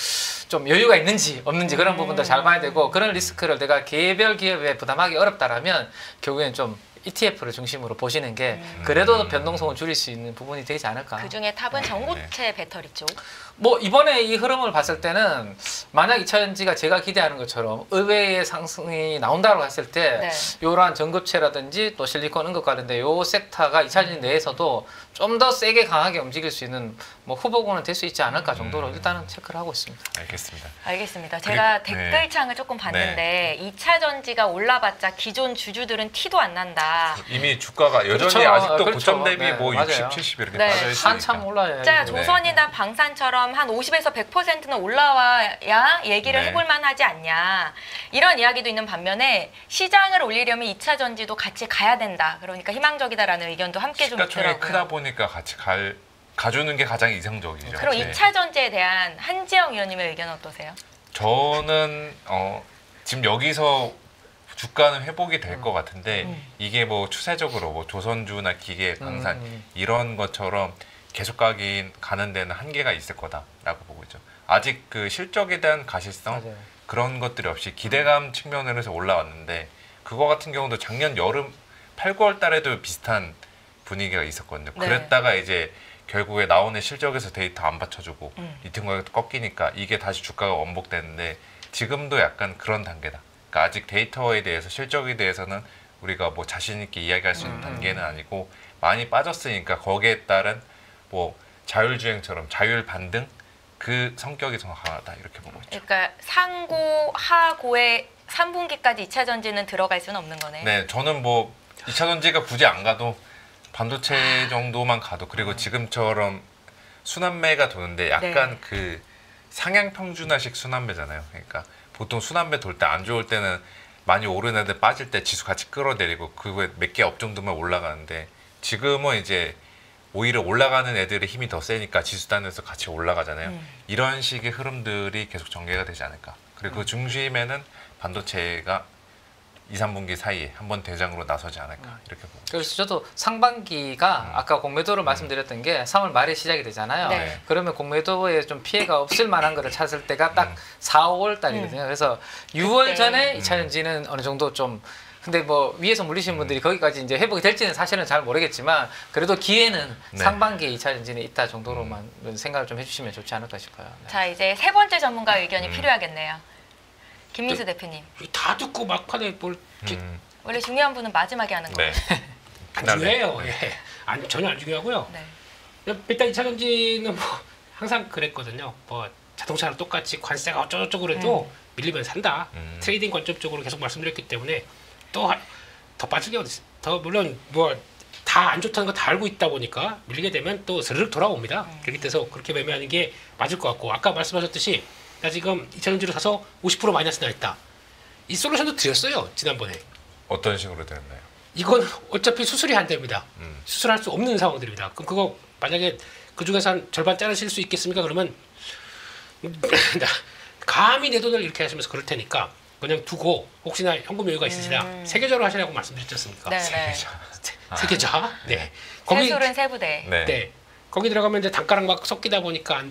좀 여유가 있는지 없는지 그런 부분도 잘 봐야 되고 그런 리스크를 내가 개별 기업에 부담하기 어렵다라면 결국엔 좀 ETF를 중심으로 보시는 게 그래도 변동성을 줄일 수 있는 부분이 되지 않을까. 그중에 탑은 전고체 배터리 쪽. 뭐 이번에 이 흐름을 봤을 때는 만약 2차 전지가 제가 기대하는 것처럼 의외의 상승이 나온다고 했을 때 네. 이러한 전고체라든지 또 실리콘 응급 관련된 요 섹터가 2차 전지 내에서도 좀 더 세게 강하게 움직일 수 있는 뭐 후보군은 될 수 있지 않을까 정도로 일단은 체크를 하고 있습니다. 알겠습니다. 알겠습니다. 제가 그리고- 댓글창을 조금 봤는데 2차 전지가 올라봤자 기존 주주들은 티도 안 난다. 이미 주가가 여전히 그렇죠. 아직도 그렇죠. 고점 대비 네, 뭐 맞아요. 60, 70 이렇게 네. 빠져 있으니까. 한참 올라야 진짜 조선이나 방산처럼 한 50에서 100%는 올라와야 얘기를 네. 해볼 만하지 않냐. 이런 이야기도 있는 반면에 시장을 올리려면 2차 전지도 같이 가야 된다. 그러니까 희망적이다라는 의견도 함께 좀 시가총액이 있더라고요. 크다 보니까 같이 갈 가주는 게 가장 이상적이죠. 그럼 네. 2차 전지에 대한 한지영 위원님의 의견은 어떠세요? 저는 지금 여기서 주가는 회복이 될 것 같은데 이게 뭐 추세적으로 뭐 조선주나 기계, 방산 이런 것처럼 계속 가는 데는 한계가 있을 거다라고 보고 있죠. 아직 그 실적에 대한 가시성 맞아요. 그런 것들이 없이 기대감 측면으로 해서 올라왔는데 그거 같은 경우도 작년 여름 8, 9월 달에도 비슷한 분위기가 있었거든요. 네. 그랬다가 이제 결국에 나오는 실적에서 데이터 안 받쳐주고 리튬 가격도 꺾이니까 이게 다시 주가가 원복되는데 지금도 약간 그런 단계다. 그러니까 아직 데이터에 대해서 실적에 대해서는 우리가 뭐 자신 있게 이야기할 수 있는 단계는 아니고 많이 빠졌으니까 거기에 따른 뭐 자율주행처럼 자율 반등 그 성격이 더 강하다 이렇게 보고 있죠. 그러니까 상고, 하고의 3분기까지 2차 전지는 들어갈 수는 없는 거네요. 네, 저는 뭐 2차 전지가 굳이 안 가도 반도체 정도만 가도 그리고 지금처럼 순환매가 도는데 약간 네. 그 상향 평준화식 순환매잖아요. 그러니까 보통 순환매 돌 때 안 좋을 때는 많이 오른 애들 빠질 때 지수 같이 끌어내리고 그거에 몇 개 업 정도만 올라가는데 지금은 이제 오히려 올라가는 애들의 힘이 더 세니까 지수단에서 같이 올라가잖아요. 이런 식의 흐름들이 계속 전개가 되지 않을까. 그리고 그 중심에는 반도체가 2, 3분기 사이에 한번 대장으로 나서지 않을까 이렇게 보고 그래서 저도 상반기가 아까 공매도를 말씀드렸던 게 3월 말에 시작이 되잖아요. 네. 그러면 공매도에 좀 피해가 없을 만한 거를 찾을 때가 딱 4, 5월 달이거든요. 그래서 6월 그때. 전에 2차 전지는 어느 정도 좀 근데 뭐 위에서 물리신 분들이 거기까지 이제 회복이 될지는 사실은 잘 모르겠지만 그래도 기회는 네. 상반기에 2차 전지는 있다 정도로만 생각을 좀 해주시면 좋지 않을까 싶어요. 네. 자, 이제 세 번째 전문가 의견이 필요하겠네요. 김민수 대표님. 다 듣고 막판에 뭘 음, 원래 중요한 분은 마지막에 하는 거예요. 네. 안 중요해요. 예. 전혀 안 중요하고요. 네. 일단 2차 전지는 뭐 항상 그랬거든요. 뭐 자동차랑 똑같이 관세가 어쩌고저쩌고 그래도 밀리면 산다. 트레이딩 관점적으로 계속 말씀드렸기 때문에 또 더 빠질 게 어디 있어요. 더 물론 뭐 다 안 좋다는 거 다 알고 있다 보니까 밀리게 되면 또 스르륵 돌아옵니다. 그렇게 돼서 그렇게 매매하는 게 맞을 것 같고 아까 말씀하셨듯이 나 지금 2차 전지로 사서 50% 마이너스 나 있다. 이 솔루션도 드렸어요. 지난번에. 어떤 식으로 되었나요? 이건 어차피 수술이 안 됩니다. 수술할 수 없는 상황들입니다. 그럼 그거 만약에 그 중에서 한 절반 자르실 수 있겠습니까? 그러면 감히 내 돈을 이렇게 하시면서 그럴 테니까 그냥 두고 혹시나 현금 여유가 있으시다 세계적으로 하시라고 말씀드렸지 않습니까? 네네. 세계자. 네. 거기 세술은 세부대. 네. 네. 거기 들어가면 이제 단가랑 막 섞이다 보니까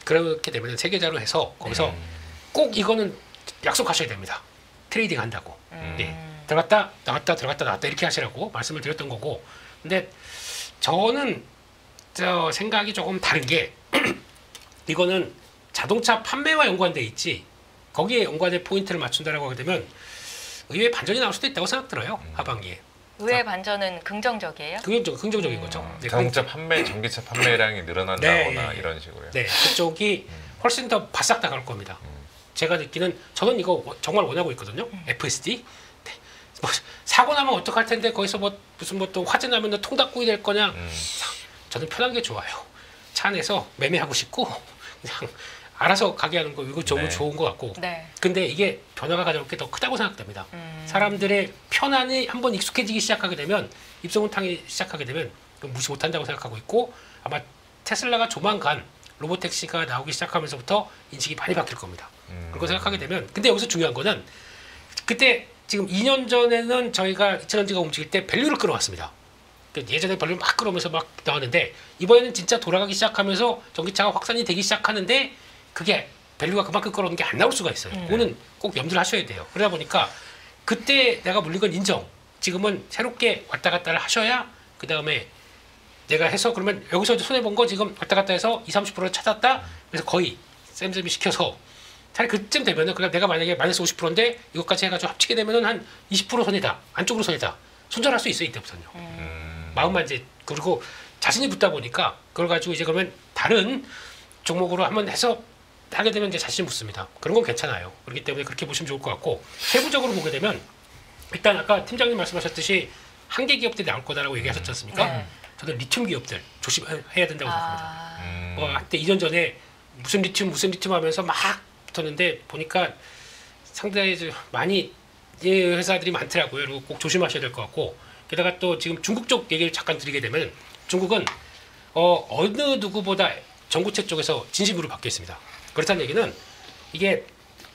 그렇게 되면 세계자로 해서 거기서 꼭 이거는 약속하셔야 됩니다. 트레이딩 한다고. 네. 들어갔다 나왔다 들어갔다 나왔다 이렇게 하시라고 말씀을 드렸던 거고. 근데 저는 저 생각이 조금 다른 게 이거는 자동차 판매와 연관돼 있지 거기에 연관된 포인트를 맞춘다라고 하게 되면 의외의 반전이 나올 수도 있다고 생각 들어요. 하반기에. 의외의 반전은 긍정적이에요? 그게 좀 긍정적인 거죠. 네, 자동차 판매, 전기차 판매량이 늘어난다거나 네. 이런 식으로요. 네, 그쪽이 훨씬 더 바싹 나갈 겁니다. 제가 느끼는 저는 이거 정말 원하고 있거든요. FSD. 네. 뭐 사고 나면 어떡할 텐데 거기서 뭐 무슨 뭐 또 화재 나면 통닭구이 될 거냐. 저는 편한 게 좋아요. 차 안에서 매매하고 싶고 그냥 알아서 가게 하는 거 이거 너무 네. 좋은 것 같고. 네. 근데 이게 변화가 가져올 게 더 크다고 생각됩니다. 사람들의 편안이 한번 익숙해지기 시작하게 되면 입소문 타기 시작하게 되면 무시 못한다고 생각하고 있고 아마 테슬라가 조만간 로보택시가 나오기 시작하면서부터 인식이 많이 바뀔 겁니다. 그렇게 생각하게 되면 근데 여기서 중요한 거는 그때 지금 2년 전에는 저희가 2차 전지가 움직일 때 밸류를 끌어왔습니다. 예전에 밸류 막 끌어오면서 막 나왔는데 이번에는 진짜 돌아가기 시작하면서 전기차가 확산이 되기 시작하는데 그게 밸류가 그만큼 끌어오는 게 안 나올 수가 있어요. 그거는 꼭 염두를 하셔야 돼요. 그러다 보니까 그때 내가 물린 건 인정. 지금은 새롭게 왔다 갔다를 하셔야 그 다음에 내가 해서 그러면 여기서 손해본 거 지금 왔다 갔다 해서 20, 30%를 찾았다. 그래서 거의 쌤쌤이 시켜서 차라리 그쯤 되면은 그냥 내가 만약에 마이너스 50%인데 이것까지 해가지고 합치게 되면은 한 20% 손해다. 안쪽으로 손해다. 손절할 수 있어요 이때부터는요. 마음만 이제 그리고 자신이 붙다 보니까 그걸 가지고 이제 그러면 다른 종목으로 한번 해서 하게 되면 이제 자신 붙습니다. 그런 건 괜찮아요. 그렇기 때문에 그렇게 보시면 좋을 것 같고 세부적으로 보게 되면 일단 아까 팀장님 말씀하셨듯이 한계 기업들이 나올 거다라고 얘기하셨지 않습니까? 네. 저는 리튬 기업들 조심해야 된다고 생각합니다. 아, 뭐 한때 2년 전에 무슨 리튬 하면서 막 붙었는데 보니까 상당히 좀 많이 회사들이 많더라고요. 그리고 꼭 조심하셔야 될 것 같고 게다가 또 지금 중국 쪽 얘기를 잠깐 드리게 되면 중국은 어느 누구보다 전고체 쪽에서 진심으로 바뀌어 있습니다. 그렇다는 얘기는 이게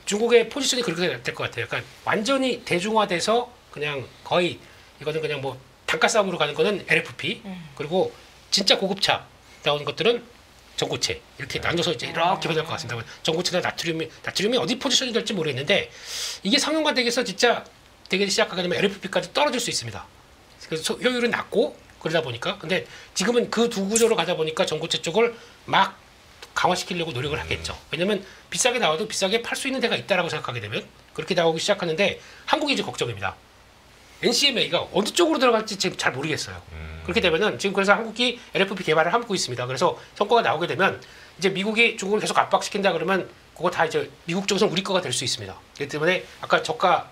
중국의 포지션이 그렇게 될 것 같아요. 그러니까 완전히 대중화돼서 그냥 거의 이거는 그냥 뭐 단가 싸움으로 가는 거는 LFP 그리고 진짜 고급차 나오는 것들은 전고체 이렇게 나눠서 이제 이렇게 변할 것 같습니다. 전고체나 나트륨이 어디 포지션이 될지 모르겠는데 이게 상용화되기에서 진짜 되기 시작하게 되면 LFP까지 떨어질 수 있습니다. 그래서 효율은 낮고 그러다 보니까 근데 지금은 그 두 구조로 가다 보니까 전고체 쪽을 막 강화시키려고 노력을 하겠죠. 왜냐면 비싸게 나와도 비싸게 팔 수 있는 데가 있다라고 생각하게 되면 그렇게 나오기 시작하는데 한국이 이제 걱정입니다. NCMA가 어느 쪽으로 들어갈지 지금 잘 모르겠어요. 그렇게 되면은 지금 그래서 한국이 LFP 개발을 하고 있습니다. 그래서 성과가 나오게 되면 이제 미국이 중국을 계속 압박시킨다 그러면 그거 다 이제 미국 쪽에서 우리 거가 될 수 있습니다. 그렇기 때문에 아까 저가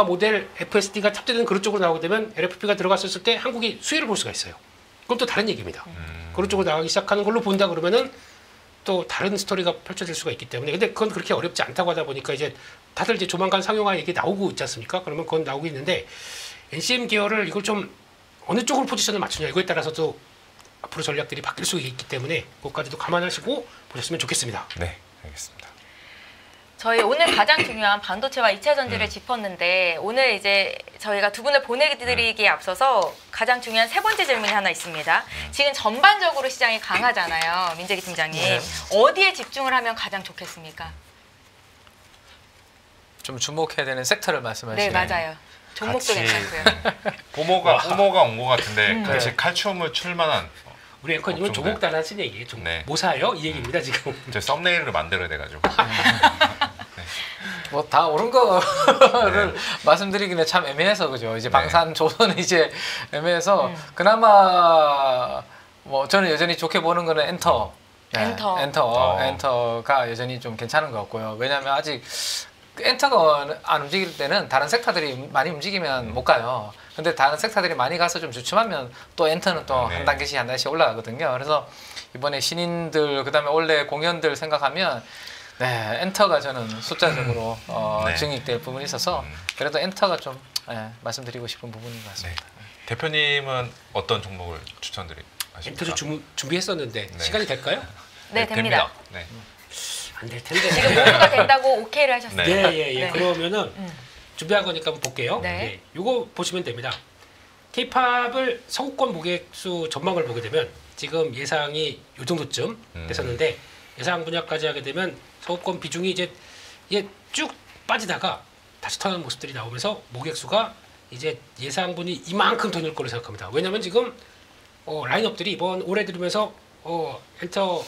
모델 FSD가 탑재되는 그런 쪽으로 나오게 되면 LFP가 들어갔을 때 한국이 수혜를 볼 수가 있어요. 그건 또 다른 얘기입니다. 그런 쪽으로 나가기 시작하는 걸로 본다 그러면은 또 다른 스토리가 펼쳐질 수가 있기 때문에 근데 그건 그렇게 어렵지 않다고 하다 보니까 이제 다들 이제 조만간 상용화 얘기 나오고 있지 않습니까? 그러면 그건 나오고 있는데 NCM 계열을 이걸 좀 어느 쪽으로 포지션을 맞추냐 이거에 따라서도 앞으로 전략들이 바뀔 수 있기 때문에 그것까지도 감안하시고 보셨으면 좋겠습니다. 네, 알겠습니다. 저희 오늘 가장 중요한 반도체와 2차 전지를 짚었는데 오늘 이제 저희가 두 분을 보내드리기에 앞서서 가장 중요한 세 번째 질문이 하나 있습니다. 지금 전반적으로 시장이 강하잖아요. 민재기 팀장님. 네. 어디에 집중을 하면 가장 좋겠습니까? 좀 주목해야 되는 섹터를 말씀하시네요. 네, 맞아요. 종목도 같이 괜찮고요. 뽀모가 온 것 같은데 같이 칼슘을 출만한 우리 앵커님은 걱정돼. 조목단 하신 얘기 네. 뭐 사요? 이 얘기입니다 지금. 저 썸네일을 만들어야 돼가지고 뭐 다 옳은 거를 말씀드리기는 참 애매해서 그죠. 이제 방산 조선은 이제 애매해서 그나마 뭐 저는 여전히 좋게 보는 거는 엔터. 엔터가 여전히 좀 괜찮은 것 같고요. 왜냐하면 아직 엔터가 안 움직일 때는 다른 섹터들이 많이 움직이면 못 가요. 근데 다른 섹터들이 많이 가서 좀 주춤하면 또 엔터는 또 한 단계씩 한 단계씩 올라가거든요. 그래서 이번에 신인들 그다음에 원래 공연들 생각하면 네, 엔터가 저는 숫자적으로 증익될 부분이 있어서 그래도 엔터가 좀 말씀드리고 싶은 부분인 것 같습니다. 네. 대표님은 어떤 종목을 추천드리십니까? 엔터도 준비했었는데 시간이 될까요? 네, 됩니다. 네. 안 될 텐데. 지금 모두가 된다고 오케이를 하셨어요. 예. 네. 그러면은 준비한 거니까 한번 볼게요. 네. 요거 보시면 됩니다. K-팝을 서구권 고객수 전망을 보게 되면 지금 예상이 요 정도쯤 됐었는데 예상 분야까지 하게 되면 서구권 비중이 이제 쭉 빠지다가 다시 터는 모습들이 나오면서 모객수가 이제 예상분이 이만큼 더 늘 거로 생각합니다. 왜냐하면 지금 라인업들이 이번 올해 들으면서 엔터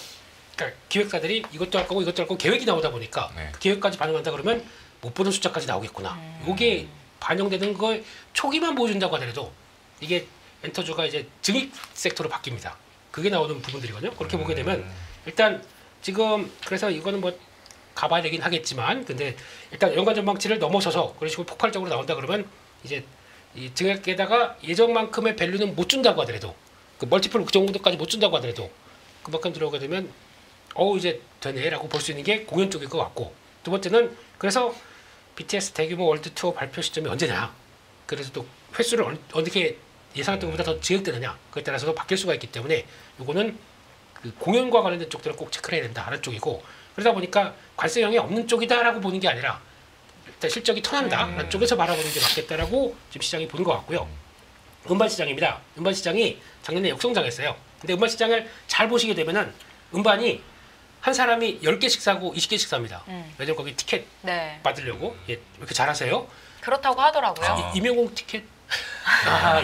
그러니까 기획사들이 이것도 할 거고 계획이 나오다 보니까 그 계획까지 반영한다 그러면 못 보던 숫자까지 나오겠구나. 이게 반영되는 걸 초기만 보여준다고 하더라도 이게 엔터주가 이제 증익 섹터로 바뀝니다. 그게 나오는 부분들이거든요. 그렇게 보게 되면 일단 지금 그래서 이거는 뭐 가봐야 되긴 하겠지만 근데 일단 연간 전망치를 넘어서서 그런 식으로 폭발적으로 나온다 그러면 이제 이 증액에다가 예전만큼의 밸류는 못 준다고 하더라도 그 멀티플 그 정도까지 못 준다고 하더라도 그만큼 들어오게 되면 이제 되네라고 볼 수 있는 게 공연 쪽일 것 같고 두 번째는 그래서 BTS 대규모 월드 투어 발표 시점이 언제냐 그래서 또 횟수를 어떻게 예상했던 것보다 더 증액되느냐 그에 따라서도 바뀔 수가 있기 때문에 요거는 그 공연과 관련된 쪽들은 꼭 체크를 해야 된다는 쪽이고 그러다 보니까 관세형이 없는 쪽이다라고 보는 게 아니라 일단 실적이 턴한다라는 쪽에서 바라보는 게 맞겠다라고 지금 시장이 보는 것 같고요. 음반 시장입니다. 음반 시장이 작년에 역성장했어요. 근데 음반 시장을 잘 보시게 되면은 음반이 한 사람이 10개씩 사고 20개씩 삽니다. 왜냐면 거기 티켓 받으려고 이렇게 잘하세요. 그렇다고 하더라고요. 임영웅 티켓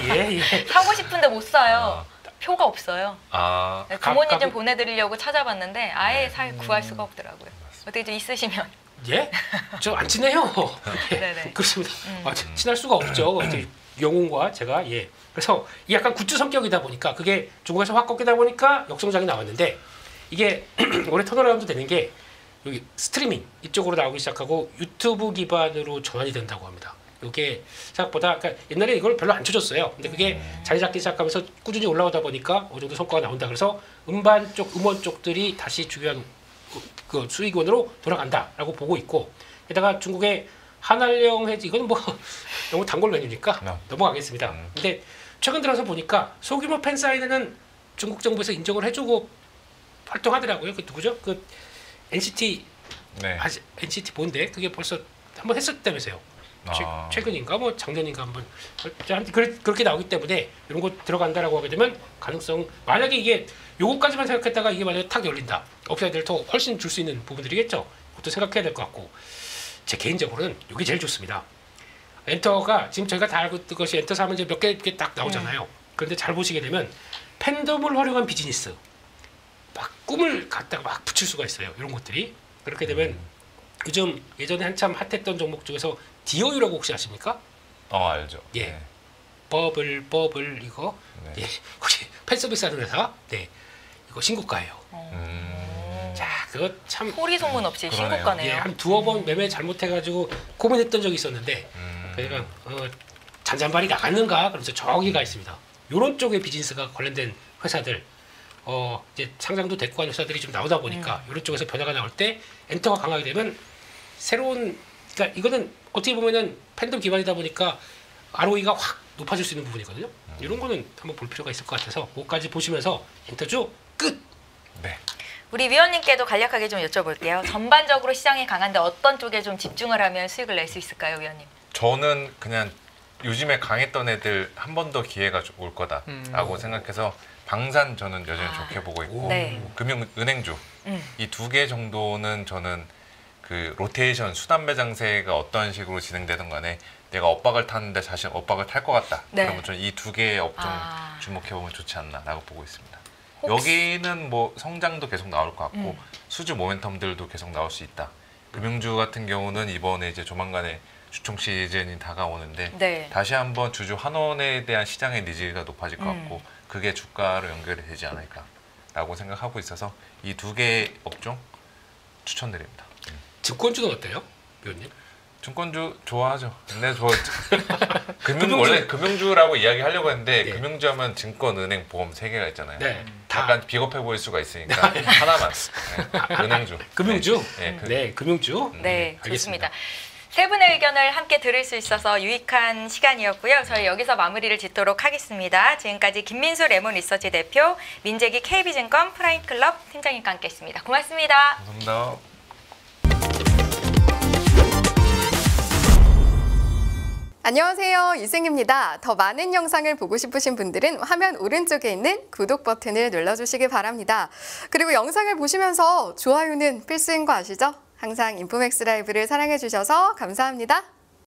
예. 사고 싶은데 못 사요. 표가 없어요. 네, 부모님 좀 가끔- 보내드리려고 찾아봤는데 아예 구할 수가 없더라고요. 어떻게 좀 있으시면. 예? 저 안 친해요. 네네. 그렇습니다. 친할 수가 없죠. 이제 영웅과 제가 그래서 이게 약간 굿즈 성격이다 보니까 그게 중국에서 확 꺾이다 보니까 역성장이 나왔는데 이게 올해 턴어라운드 되는 게 여기 스트리밍 이쪽으로 나오기 시작하고 유튜브 기반으로 전환이 된다고 합니다. 이게 생각보다 그러니까 옛날에 이걸 별로 안 쳐줬어요. 근데 그게 자리 잡기 시작하면서 꾸준히 올라오다 보니까 어느 정도 성과가 나온다. 그래서 음반 쪽, 음원 쪽들이 다시 중요한 그 수익원으로 돌아간다라고 보고 있고 게다가 중국의 한알령 해지 이건 뭐 너무 단골 메뉴니까 넘어가겠습니다. 근데 최근 들어서 보니까 소규모 팬 사인회는 중국 정부에서 인정을 해주고 활동하더라고요. 그 누구죠? 그 NCT 네. NCT 본데 그게 벌써 한번 했었다면서요. 최근인가 뭐 작년인가 한번 그렇게 나오기 때문에 이런 거 들어간다라고 하게 되면 가능성 만약에 이게 요거까지만 생각했다가 이게 만약에 탁 열린다 업사이드를 더 훨씬 줄 수 있는 부분들이겠죠. 그것도 생각해야 될 것 같고 제 개인적으로는 이게 제일 좋습니다. 엔터가 지금 저희가 다 알고 있는 것이 엔터 하면 이제 몇 개 딱 나오잖아요. 그런데 잘 보시게 되면 팬덤을 활용한 비즈니스 막 꿈을 갖다가 막 붙일 수가 있어요. 이런 것들이 그렇게 되면 요즘 예전에 한참 핫했던 종목 중에서 DOU라고 혹시 아십니까? 알죠. 예. 네. 버블 이거 네. 예. 혹시 팬 서비스 하는 회사? 네. 이거 신고가예요. 자, 그거 참 소리 소문 없이 그러네요. 신고가네요. 예, 한 두어 번 매매 잘못해가지고 고민했던 적이 있었는데 그러니까 잔잔발이 나갔는가 그래서 저기 가 있습니다. 이런 쪽의 비즈니스가 관련된 회사들 이제 상장도 됐고 한 회사들이 좀 나오다 보니까 이런 쪽에서 변화가 나올 때 엔터가 강하게 되면 새로운 그러니까 이거는 어떻게 보면은 팬덤 기반이다 보니까 ROE가 확 높아질 수 있는 부분이거든요. 이런 거는 한번 볼 필요가 있을 것 같아서 그것까지 보시면서 엔터주 끝. 네. 우리 위원님께도 간략하게 좀 여쭤볼게요. 전반적으로 시장이 강한데 어떤 쪽에 좀 집중을 하면 수익을 낼 수 있을까요, 위원님? 저는 그냥 요즘에 강했던 애들 한 번 더 기회가 올 거다라고 생각해서 방산 저는 여전히 좋게 보고 있고 네. 은행주 이 두 개 정도는 저는 그 로테이션 수단 매장세가 어떤 식으로 진행되든 간에 내가 엇박을 타는데 자신 엇박을 탈 것 같다. 네. 그러면 저는 이 두 개의 업종 주목해 보면 좋지 않나라고 보고 있습니다. 혹시- 여기는 뭐 성장도 계속 나올 것 같고 수주 모멘텀들도 계속 나올 수 있다. 금융주 같은 경우는 이번에 이제 조만간에 주총 시즌이 다가오는데 네. 다시 한번 주주 환원에 대한 시장의 니즈가 높아질 것 같고 그게 주가로 연결이 되지 않을까라고 생각하고 있어서 이 두 개의 업종 추천드립니다. 증권주는 어때요, 위원님? 증권주 좋아하죠. 근데 원래 금융주라고 이야기하려고 했는데 네. 금융주 하면 증권, 은행, 보험 세 개가 있잖아요. 네. 다 약간 비겁해 보일 수가 있으니까 하나만 은행주. 금융주. 네. 네, 금융주. 네, 알겠습니다. 좋습니다. 세 분의 의견을 함께 들을 수 있어서 유익한 시간이었고요. 저희 여기서 마무리를 짓도록 하겠습니다. 지금까지 김민수 레몬 리서치 대표, 민재기 KB증권 프라임클럽 팀장님과 함께했습니다. 고맙습니다. 감사합니다. 안녕하세요. 이승입니다. 더 많은 영상을 보고 싶으신 분들은 화면 오른쪽에 있는 구독 버튼을 눌러주시기 바랍니다. 그리고 영상을 보시면서 좋아요는 필수인 거 아시죠? 항상 인포맥스 라이브를 사랑해 주셔서 감사합니다.